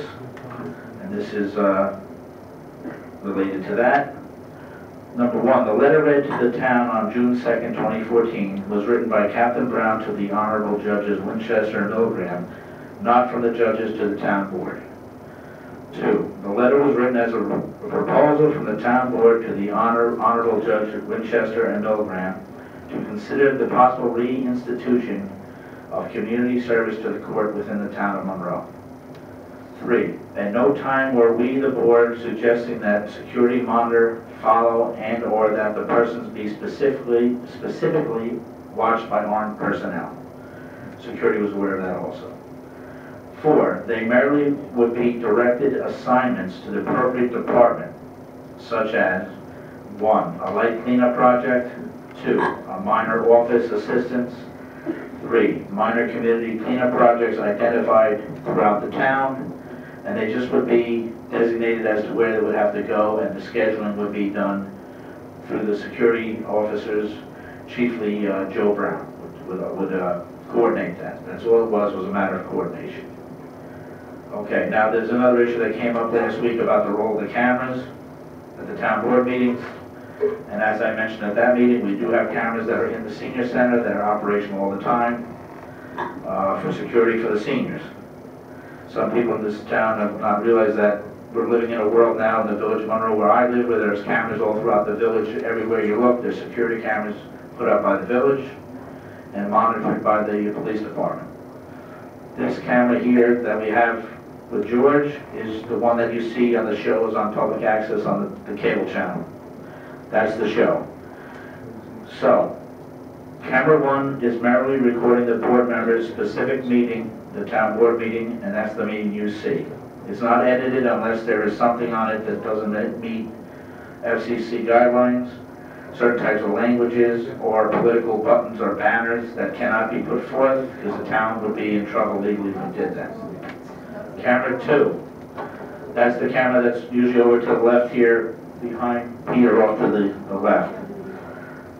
Speaker 7: And this is related to that. Number one, the letter read to the town on June 2nd, 2014 was written by Captain Brown to the Honorable Judges Winchester and Milgram, not from the judges to the town board. 2, the letter was written as a proposal from the town board to the Honorable Judge Winchester and Milgram to consider the possible reinstitution of community service to the court within the town of Monroe. 3, at no time were we, the board, suggesting that security monitor, follow, and or that the persons be specifically watched by armed personnel. Security was aware of that also. 4, they merely would be directed assignments to the appropriate department, such as 1, a light cleanup project, 2, a minor office assistance, 3, minor community cleanup projects identified throughout the town, and they just would be designated as to where they would have to go, and the scheduling would be done through the security officers, chiefly Joe Brown would coordinate that. That's all it was a matter of coordination. Okay, now there's another issue that came up last week about the role of the cameras at the town board meetings. And as I mentioned at that meeting, we do have cameras that are in the senior center that are operational all the time for security for the seniors. Some people in this town have not realized that we're living in a world now in the village of Monroe where I live, where there's cameras all throughout the village. Everywhere you look, there's security cameras put up by the village and monitored by the police department. This camera here that we have with George is the one that you see on the shows on public access on the cable channel. That's the show. So, camera 1 is merely recording the board members' specific meeting, the town board meeting, and that's the meeting you see. It's not edited unless there is something on it that doesn't meet FCC guidelines, certain types of languages, or political buttons or banners that cannot be put forth, because the town would be in trouble legally if we did that. Camera 2, that's the camera that's usually over to the left here, behind Peter off to the left.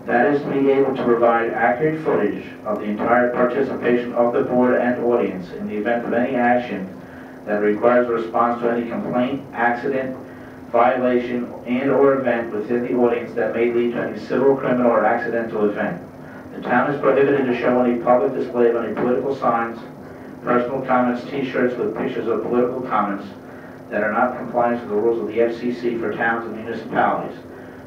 Speaker 7: That is to be able to provide accurate footage of the entire participation of the board and audience in the event of any action that requires a response to any complaint, accident, violation, and or event within the audience that may lead to any civil, criminal, or accidental event. The town is prohibited to show any public display of any political signs, personal comments, t-shirts with pictures of political comments that are not compliant with the rules of the FCC for towns and municipalities,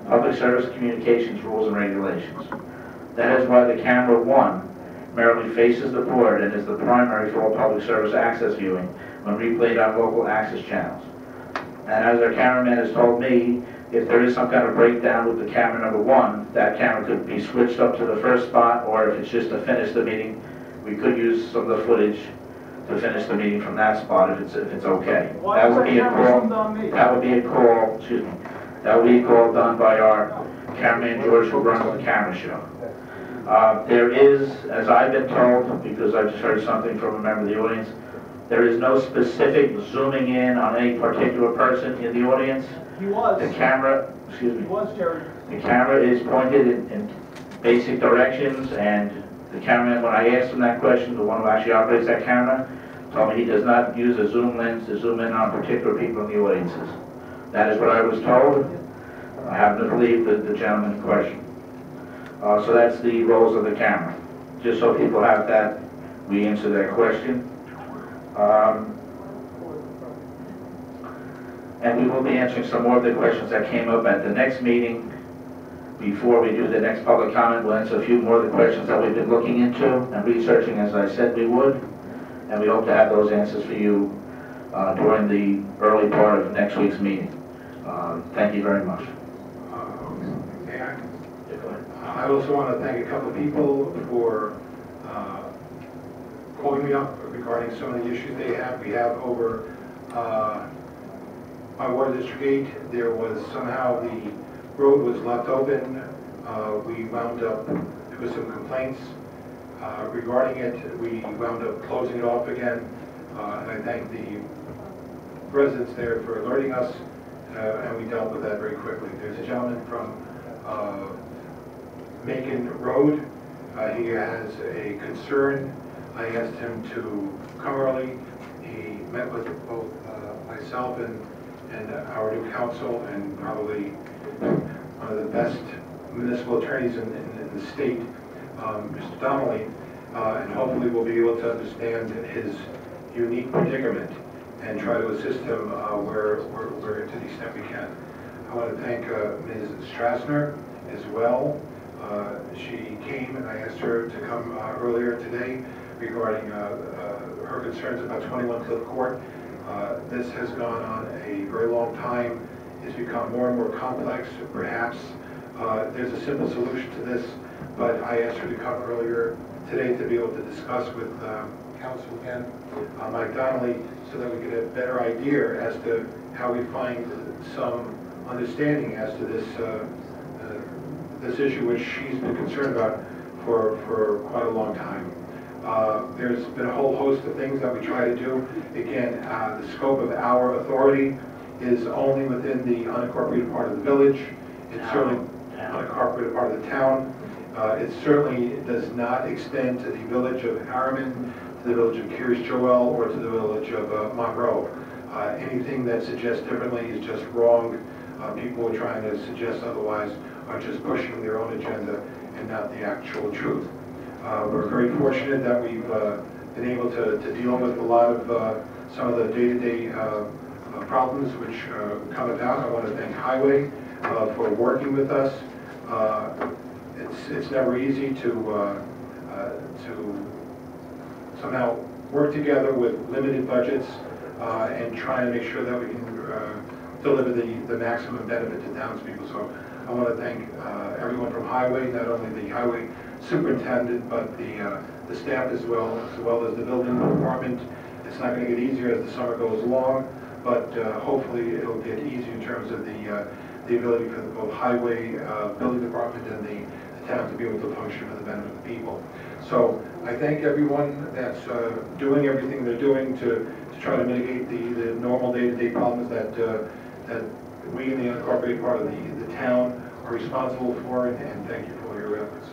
Speaker 7: public service communications rules and regulations. That is why the camera 1 merely faces the board and is the primary for all public service access viewing when replayed on local access channels. And as our cameraman has told me, if there is some kind of breakdown with the camera number 1, that camera could be switched up to the first spot, or if it's just to finish the meeting, we could use some of the footage to finish the meeting from that spot if it's okay. That would be a call. That would be a call. Excuse me. That would be a call done by our cameraman George, who runs the camera show. There is, as I've been told, because I just heard something from a member of the audience, there is no specific zooming in on any particular person in the audience.
Speaker 2: He was.
Speaker 7: The camera, excuse me.
Speaker 2: He was, Jerry.
Speaker 7: The camera is pointed in basic directions, and the cameraman, when I asked him that question, the one who actually operates that camera, told me he does not use a zoom lens to zoom in on particular people in the audiences. That is what I was told. I happen to believe the gentleman in question. So that's the roles of the camera. Just so people have that, we answer that question. And we will be answering some more of the questions that came up at the next meeting. Before we do the next public comment, we'll answer a few more of the questions that we've been looking into and researching, as I said we would. And we hope to have those answers for you during the early part of next week's meeting. Thank you very much.
Speaker 1: I also want to thank a couple of people for calling me up regarding some of the issues they have. We have over my ward district 8, there was somehow the road was left open. We wound up, there was some complaints regarding it. We wound up closing it off again. And I thank the residents there for alerting us, and we dealt with that very quickly. There's a gentleman from Macon Road. He has a concern. I asked him to come early. He met with both myself and our new council, and probably one of the best municipal attorneys in the state, Mr. Donnelly, and hopefully we'll be able to understand his unique predicament and try to assist him where to the extent we can. I want to thank Ms. Strassner as well. She came, and I asked her to come earlier today regarding her concerns about 21 Cliff Court. This has gone on a very long time. It's become more and more complex. Perhaps there's a simple solution to this, but I asked her to come earlier today to be able to discuss with Council again, Mike Donnelly, so that we get a better idea as to how we find some understanding as to this this issue, which she's been concerned about for quite a long time. There's been a whole host of things that we try to do. Again, the scope of our authority is only within the unincorporated part of the village. It's certainly unincorporated part of the town. It certainly does not extend to the village of Harriman, to the village of Kiryas Joel, or to the village of Monroe. Anything that suggests differently is just wrong. People who are trying to suggest otherwise are just pushing their own agenda and not the actual truth. We're very fortunate that we've been able to deal with a lot of some of the day-to-day problems which come about. I want to thank Highway for working with us. It's never easy to somehow work together with limited budgets and try to make sure that we can deliver the maximum benefit to townspeople. So I want to thank everyone from Highway, not only the Highway Superintendent, but the staff as well as the building department. It's not going to get easier as the summer goes along, but hopefully it'll get easier in terms of the ability for both Highway, building department, and the town to be able to function for the benefit of the people. So I thank everyone that's doing everything they're doing to try to mitigate the normal day-to-day problems that we in the unincorporated part of the town are responsible for, and thank you for all your efforts.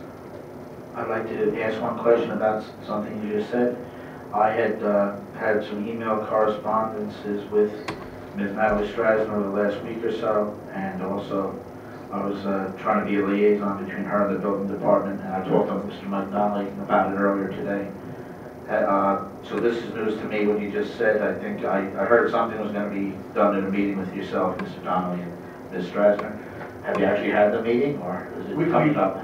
Speaker 7: I'd like to ask one question about something you just said. I had had some email correspondences with Ms. Natalie Strasner over the last week or so, and also I was trying to be a liaison between her and the building department, and I talked to Mr. McDonnell about it earlier today. So this is news to me, what you just said. I think I heard something was going to be done in a meeting with yourself, Mr. Donnelly, and Ms. Strasner. Have you actually had the meeting, or is it coming up?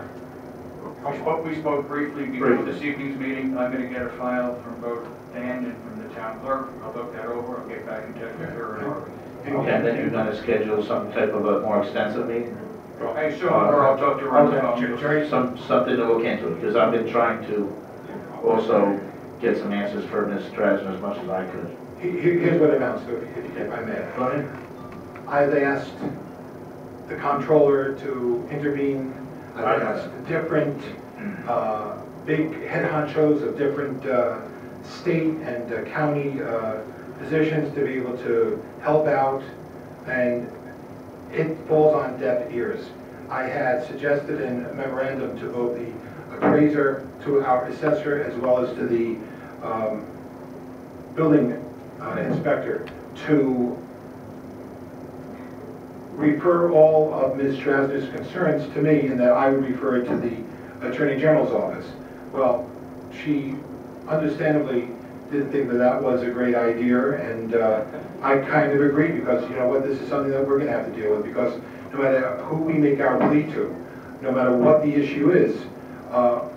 Speaker 9: We spoke briefly before this evening's meeting. I'm going to get a file from both Dan and from the town clerk. I'll look that over. I'll get back in touch with her and Harvey.
Speaker 7: Okay, and then you're going to schedule some type of a more extensive meeting?
Speaker 9: I assume, or I'll talk to her on the phone.
Speaker 7: Something to look into, because I've been trying to also get some answers for Ms. Strasner as much as I could.
Speaker 1: Here's what it amounts to, if I may.
Speaker 7: Go ahead.
Speaker 1: I've asked the comptroller to intervene. I've asked different big head honchos of different state and county positions to be able to help out, and it falls on deaf ears. I had suggested in a memorandum to both the appraiser, to our assessor, as well as to the building inspector to refer all of Ms. Strasner's concerns to me, and that I would refer it to the Attorney General's office. Well, she understandably didn't think that that was a great idea, and I kind of agree, because you know what, this is something that we're going to have to deal with, because no matter who we make our plea to, no matter what the issue is,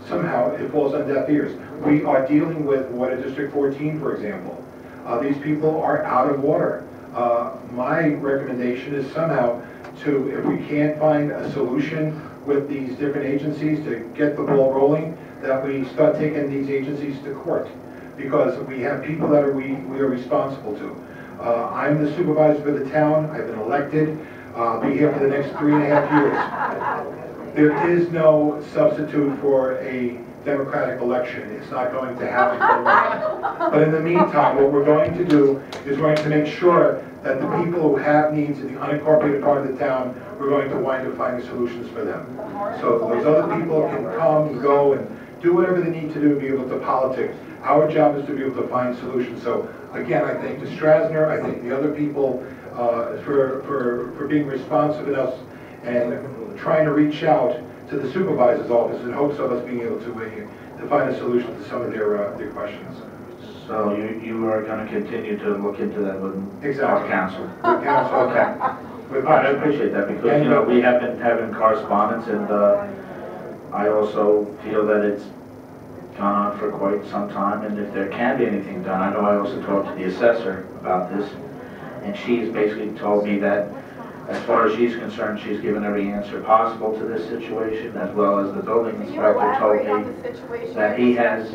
Speaker 1: somehow it falls on deaf ears. We are dealing with Water District 14, for example. These people are out of water. My recommendation is somehow to, if we can't find a solution with these different agencies to get the ball rolling, that we start taking these agencies to court, because we have people that we are responsible to. I'm the supervisor for the town. I've been elected. I'll be here for the next 3.5 years. There is no substitute for a democratic election. It's not going to happen overnight. But in the meantime, what we're going to do is we're going to make sure that the people who have needs in the unincorporated part of the town, we're going to wind up finding solutions for them. So those other people can come and go and do whatever they need to do to be able to politic. Our job is to be able to find solutions. So again, I thank the Strasner, I thank the other people for being responsive enough and trying to reach out to the supervisor's office in hopes of us being able to find a solution to some of their questions.
Speaker 7: So you are going to continue to look into that with
Speaker 1: Exactly.
Speaker 7: our council?
Speaker 1: With council.
Speaker 7: Okay. All right, I appreciate that, because, you know, we have been having correspondence, and I also feel that it's gone on for quite some time, and if there can be anything done, I know I also talked to the assessor about this, and she's basically told me that as far as she's concerned, she's given every answer possible to this situation, as well as the building inspector told me that he has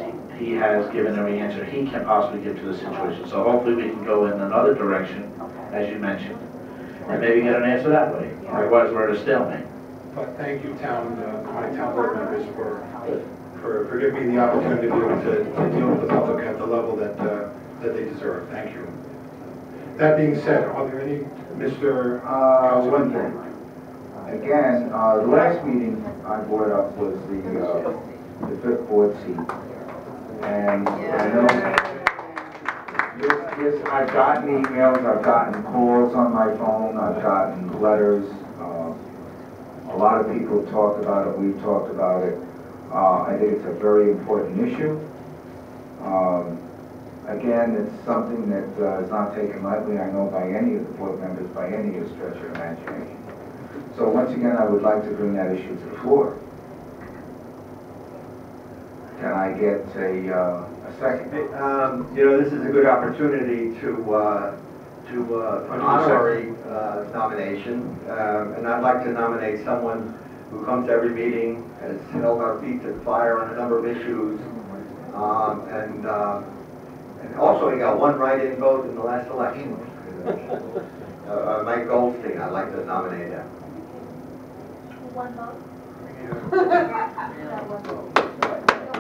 Speaker 7: given every answer he can possibly give to the situation. So hopefully we can go in another direction, as you mentioned, and maybe get an answer that way. Otherwise, we're at a stalemate.
Speaker 1: But thank you, my town board members, for for giving me the opportunity to be able to deal with the public at the level that they deserve. Thank you. That being said, are there any, Mr.
Speaker 10: One thing. Again, the last meeting I brought up was the fifth board seat. And I know this, I've gotten emails, I've gotten calls on my phone, I've gotten letters. A lot of people have talked about it, we've talked about it. I think it's a very important issue. Again, it's something that is not taken lightly, I know, by any of the board members, by any stretch of imagination. So once again, I would like to bring that issue to the floor. Can I get a second?
Speaker 3: You know, this is a good opportunity to an honorary nomination, and I'd like to nominate someone who comes to every meeting, has held our feet to the fire on a number of issues, and also he got one write-in vote in the last election. Mike Goldstein, I'd like to nominate him.
Speaker 8: One vote?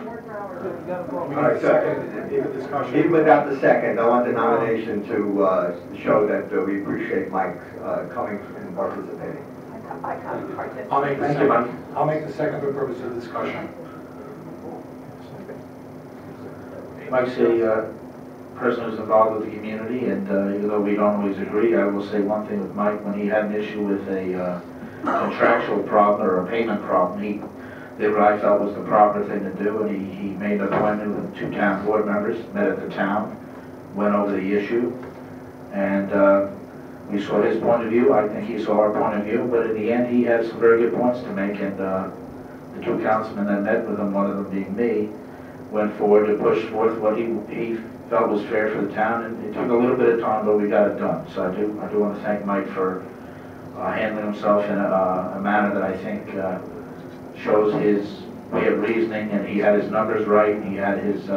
Speaker 1: All right, second, even discussion.
Speaker 3: Even without the second, I want the nomination to show that we appreciate Mike coming and participating.
Speaker 1: I'll make the second. I'll make the second for purpose of discussion.
Speaker 7: Mike's a person who's involved with the community, and even though we don't always agree, I will say one thing with Mike: when he had an issue with a contractual problem or a payment problem, he did what I felt was the proper thing to do, and he made an appointment with 2 town board members, met at the town, went over the issue, and we saw his point of view. I think he saw our point of view, but in the end, he had some very good points to make, and the 2 councilmen that met with him, one of them being me, went forward to push forth what he felt was fair for the town, and it took a little bit of time, but we got it done. So I do want to thank Mike for handling himself in a manner that I think shows his way of reasoning, and he had his numbers right, and he had his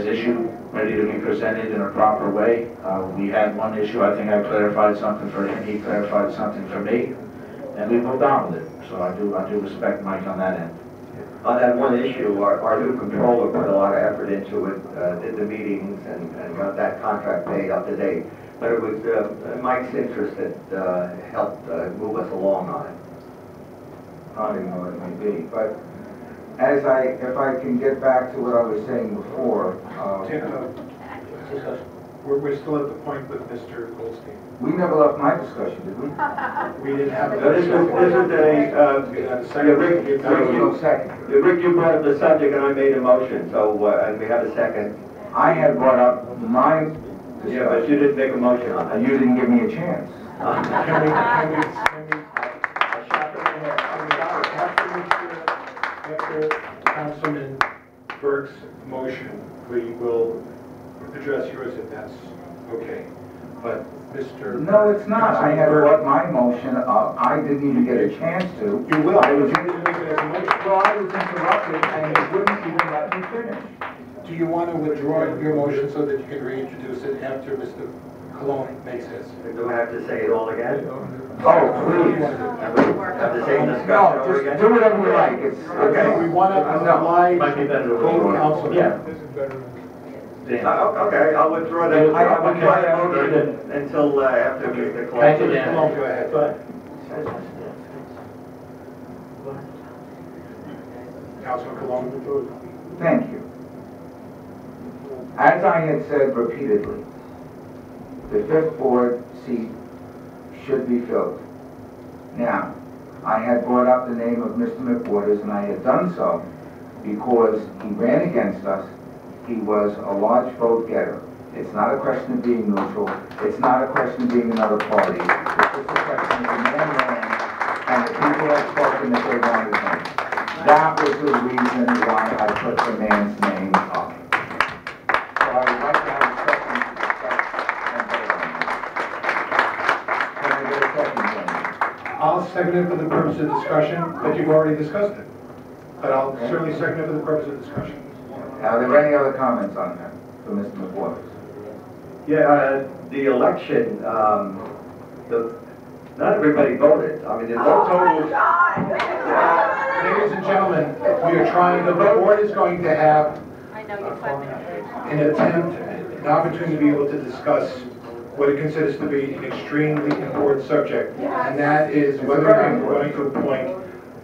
Speaker 7: issue ready to be presented in a proper way. We had one issue, I think I clarified something for him, he clarified something for me, and we moved on with it. So I do respect Mike on that end.
Speaker 3: On that one issue, our new controller put a lot of effort into it, did the meetings and got that contract paid up to date. But it was Mike's interest that helped move us along on it.
Speaker 10: I don't know what it may be, but if I can get back to what I was saying before,
Speaker 1: We're still at the point with Mr. Goldstein.
Speaker 10: we never left my discussion, did we?
Speaker 1: We didn't have a...
Speaker 3: This is
Speaker 1: We had a second.
Speaker 10: There was no second.
Speaker 3: Rick, you brought up the subject and I made a motion, so, and we have a second.
Speaker 10: I had brought up my discussion.
Speaker 3: Yeah, but you didn't make a motion on it.
Speaker 10: And you didn't give me a chance.
Speaker 1: After Councilman Burke's motion, we will address yours if that's okay. But Mr.
Speaker 10: No, it's not. I had brought my motion up. I didn't even get a chance to.
Speaker 1: You will.
Speaker 10: I was
Speaker 1: You didn't make it as a motion.
Speaker 10: Well, I was interrupted and you wouldn't even let me finish.
Speaker 1: Do you want to withdraw your motion so that you can reintroduce it after Mr. Cologne makes his?
Speaker 3: Do I have to say it all again?
Speaker 10: Oh, please.
Speaker 3: Have the same discussion
Speaker 10: No,
Speaker 3: over
Speaker 10: just
Speaker 3: again?
Speaker 10: do whatever you like. It's,
Speaker 1: Okay, we want to oblige
Speaker 7: Might be better to
Speaker 1: both
Speaker 7: withdraw.
Speaker 1: councilmen.
Speaker 10: yeah.
Speaker 7: Dan.
Speaker 3: Okay, I'll withdraw that.
Speaker 10: I-
Speaker 3: I'll withdraw that motion until after Mr. Cologne.
Speaker 7: Thank you, Dan.
Speaker 1: Cologne, go ahead. Councilman Cologne.
Speaker 10: Thank you. As I had said repeatedly, the 5th board seat should be filled. Now, I had brought up the name of Mr. McWaters, and I had done so because he ran against us. He was a large vote getter. It's not a question of being neutral. It's not a question of being another party. It's just a question of the man ran, and the people had spoken that they wanted him. That was the reason why I put the man's name up. So I would like to have a second and vote on it. Can I get a second, please?
Speaker 1: I'll second it for the purpose of discussion, but you've already discussed it. But I'll certainly second it for the purpose of discussion.
Speaker 10: Are there any other comments on that for Mr. McWaters?
Speaker 3: Yeah, the election, not everybody voted. I mean, the vote total.
Speaker 1: Ladies and gentlemen, we are trying, the board is going to have
Speaker 8: I know you're 5 minutes.
Speaker 1: an attempt, an opportunity to be able to discuss what it considers to be an extremely important subject, and that is whether or not we're going to appoint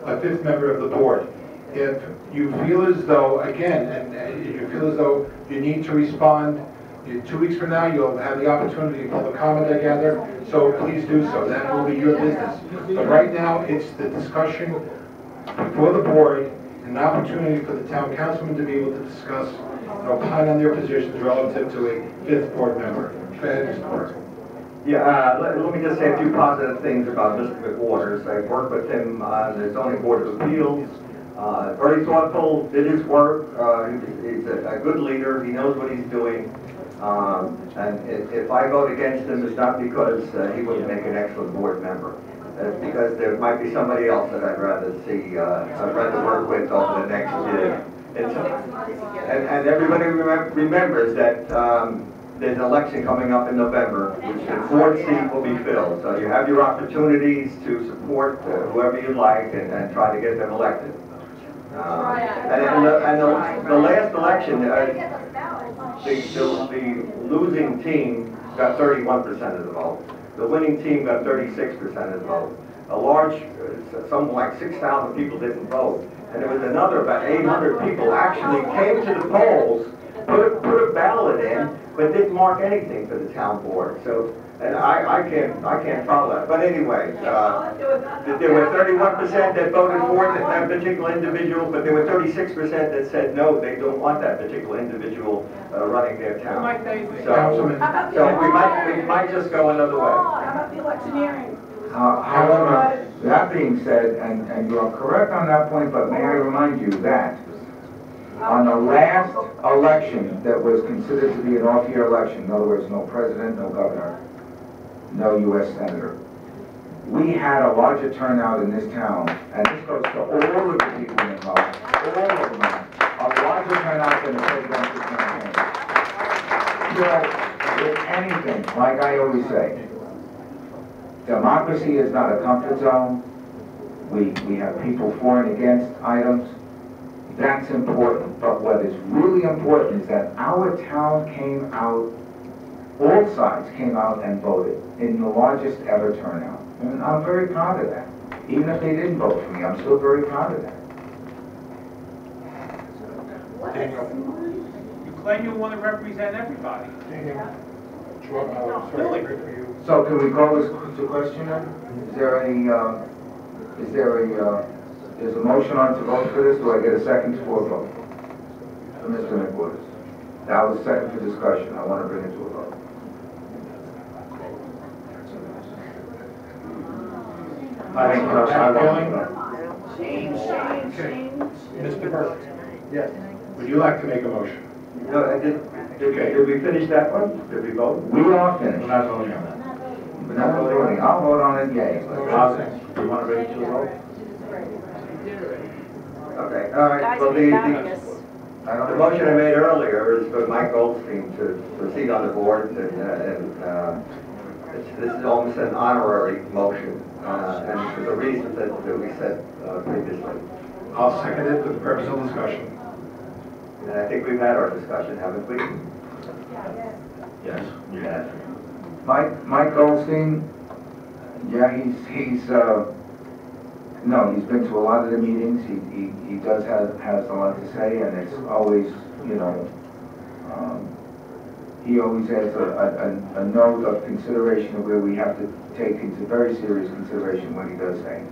Speaker 1: a 5th member of the board. If you feel as though, again, and if you feel as though you need to respond, 2 weeks from now, you'll have the opportunity to public comment together, so please do so. That will be your business. But right now, it's the discussion before the board, an opportunity for the town councilman to be able to discuss and opine on their positions relative to a 5th board member. Go ahead, Mr. Burke.
Speaker 3: Yeah, let me just say a few positive things about Mr. McWaters. I worked with him on the zoning board of appeals. Very thoughtful, did his work. He's a good leader. He knows what he's doing. And if I vote against him, it's not because he wouldn't make an excellent board member. It's because there might be somebody else that I'd rather see, I'd rather work with over the next year. And everybody remembers that there's an election coming up in November, which the 4th seat will be filled. So you have your opportunities to support whoever you like and try to get them elected. And the last election, the losing team got 31% of the vote. The winning team got 36% of the vote. A large, something like 6,000 people didn't vote. And there was another, about 800 people actually came to the polls, put a ballot in, but didn't mark anything for the town board. So, and I can't follow that. But anyway, there were 31% that voted for that particular individual, but there were 36% that said no, they don't want that particular individual running their town. So we might just go another way.
Speaker 8: How about the electioneering?
Speaker 10: However, that being said, and you are correct on that point, but may I remind you that on the last election that was considered to be an off-year election, in other words, no president, no governor, no U.S. senator, we had a larger turnout in this town, and this goes to all of the people involved, all of them, a larger turnout than the presidential campaign. So, if anything, like I always say, democracy is not a comfort zone. We have people for and against items. That's important. But what is really important is that our town came out, all sides came out and voted in the largest ever turnout. And I'm very proud of that. Even if they didn't vote for me, I'm still very proud of that.
Speaker 1: Daniel.
Speaker 12: You claim you want to represent everybody.
Speaker 1: Daniel. Sorry, for you.
Speaker 10: So can we call this to question then? There's a motion on to vote for this? Do I get a second for a vote? For Mr. McWaters. That was second for discussion. I want to bring it to a vote. I think
Speaker 1: Mr. Burke. Yes. Would you like to make a motion?
Speaker 3: No, did we finish that one? Did we vote?
Speaker 10: We are finished. We're not voting on that. We're not voting. I'll vote on it, yay. You want to bring it to a vote?
Speaker 3: Okay, all right. Well, the motion I made earlier is for Mike Goldstein to proceed on the board, and this is almost an honorary motion, and for the reasons that we said previously.
Speaker 1: I'll second it for the purpose of discussion.
Speaker 3: And I think we've had our discussion, haven't we?
Speaker 10: Yes. Yes. Mike Goldstein, yeah, he's been to a lot of the meetings. He does has a lot to say, and it's always, you know, he always has a note of consideration of where we have to take into very serious consideration what he does say.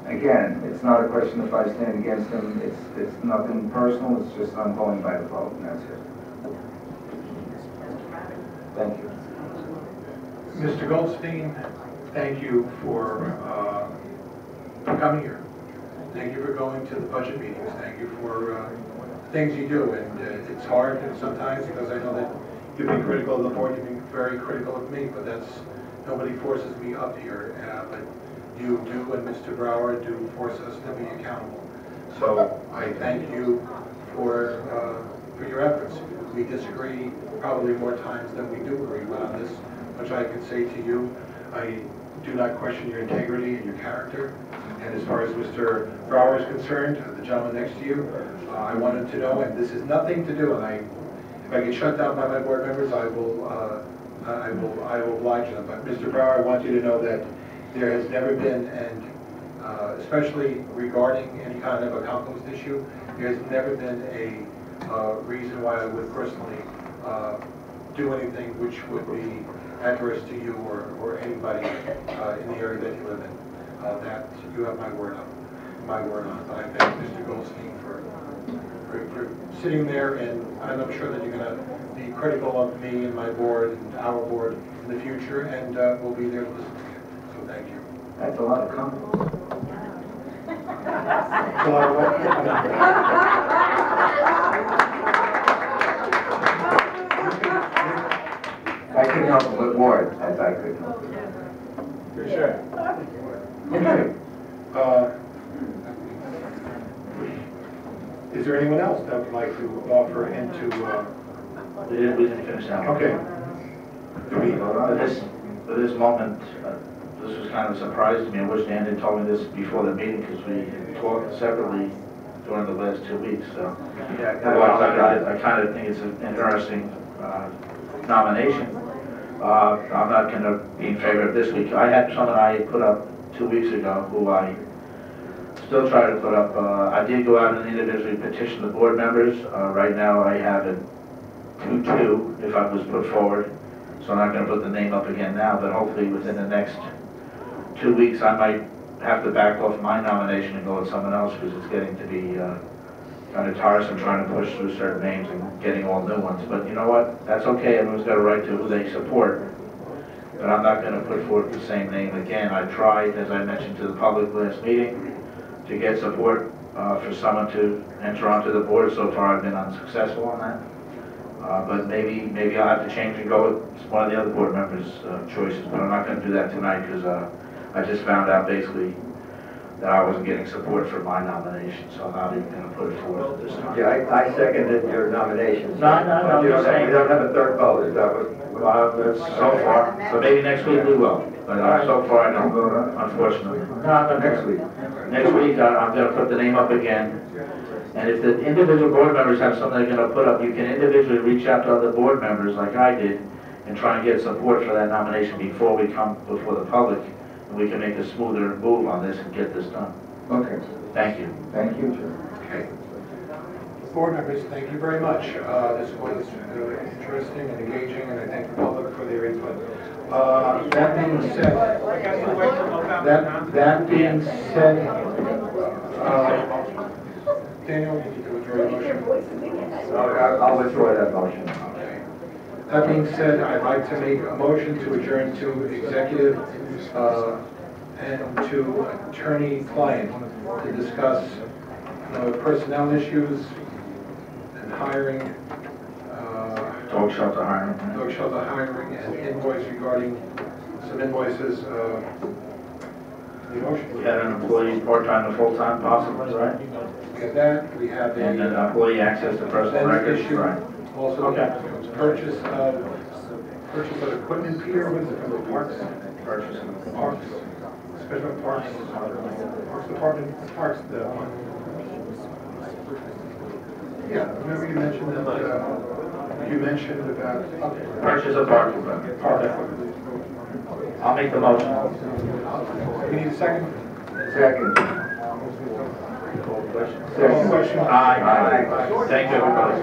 Speaker 10: Again, it's not a question if I stand against him. It's nothing personal. It's just I'm going by the vote, and that's it. Thank you.
Speaker 1: Mr. Goldstein, thank you for coming here. Thank you for going to the budget meetings. Thank you for things you do. And it's hard sometimes because I know that you've been critical of the board. You've been very critical of me, but nobody forces me up here. But you do, and Mr. Brower do force us to be accountable. So I thank you for your efforts. We disagree probably more times than we do agree, but on this, which I can say to you, I do not question your integrity and your character, And as far as Mr. Brower is concerned, the gentleman next to you, I wanted to know, and this has nothing to do, and if I get shut down by my board members, I will oblige them. But Mr. Brower, I want you to know that there has never been, and especially regarding any kind of a compost issue, there has never been a reason why I would personally do anything which would be adverse to you or anybody in the area that you live in. That you have my word on. But I thank Mr. Goldstein for sitting there, and I'm sure that you're going to be critical of me and my board and our board in the future, and we'll be there to listen to you. So thank you.
Speaker 10: That's a lot of compliments.
Speaker 1: That's a lot of work.
Speaker 10: I couldn't help but look more as I could help.
Speaker 2: For sure.
Speaker 1: Okay. Is there anyone else that would like to offer into?
Speaker 7: We didn't finish that one.
Speaker 1: Okay. Do we?
Speaker 7: For this moment, this was kind of a surprise to me. I wish Dan had told me this before the meeting, because we talked separately during the last 2 weeks. So I kind of think it's an interesting nomination. I'm not going to be in favor of this week. I had someone I put up 2 weeks ago who I still try to put up. I did go out and individually petition the board members. Right now I have it 2-2 if I was put forward. So I'm not going to put the name up again now, but hopefully within the next 2 weeks I might have to back off my nomination and go with someone else, because it's getting to be kind of tiresome trying to push through certain names and getting all new ones. But you know what? That's okay. Everyone's got a right to who they support. But I'm not going to put forth the same name again. I tried, as I mentioned to the public last meeting, to get support for someone to enter onto the board. So far I've been unsuccessful on that. But maybe I'll have to change and go with one of the other board members' choices. But I'm not going to do that tonight, because I just found out basically that I wasn't getting support for my nomination. So I'm not even going to put it forward this time.
Speaker 3: Yeah, I seconded your nomination.
Speaker 7: No,
Speaker 3: You
Speaker 7: you're saying.
Speaker 3: don't have a third vote, is that what?
Speaker 7: That's so far. So maybe next week we will. But so far I don't, unfortunately. No,
Speaker 10: Next week.
Speaker 7: Next week I'm going to put the name up again. And if the individual board members have something they're going to put up, you can individually reach out to other board members like I did and try and get support for that nomination before we come before the public. And we can make a smoother move on this and get this done.
Speaker 10: Okay.
Speaker 7: Thank you.
Speaker 10: Thank you, Jim.
Speaker 1: Okay. Board members, thank you very much. This was interesting and engaging, and I thank the public for their input. That being said, Daniel, you need to withdraw your motion.
Speaker 3: I'll withdraw that motion.
Speaker 1: Okay. That being said, I'd like to make a motion to adjourn to executive and to attorney-client to discuss personnel issues and hiring,
Speaker 7: Dog shelter hiring.
Speaker 1: dog shelter hiring, and invoice regarding some invoices. The motion.
Speaker 7: We had an employee part-time to full-time possibly, right?
Speaker 1: We have that. We have
Speaker 7: And an employee access to personal records,
Speaker 1: issue.
Speaker 7: right?
Speaker 1: Also,
Speaker 7: Okay.
Speaker 1: purchase of equipment, Peter, what is it, from the parks?
Speaker 7: Purchase.
Speaker 1: Parks, special parks department, parks, yeah, remember you mentioned about, okay.
Speaker 7: Purchase of parking equipment. I'll make the motion.
Speaker 1: We need a second?
Speaker 10: Second.
Speaker 1: Question?
Speaker 7: Aye.
Speaker 1: Aye.
Speaker 7: Thank you, everybody.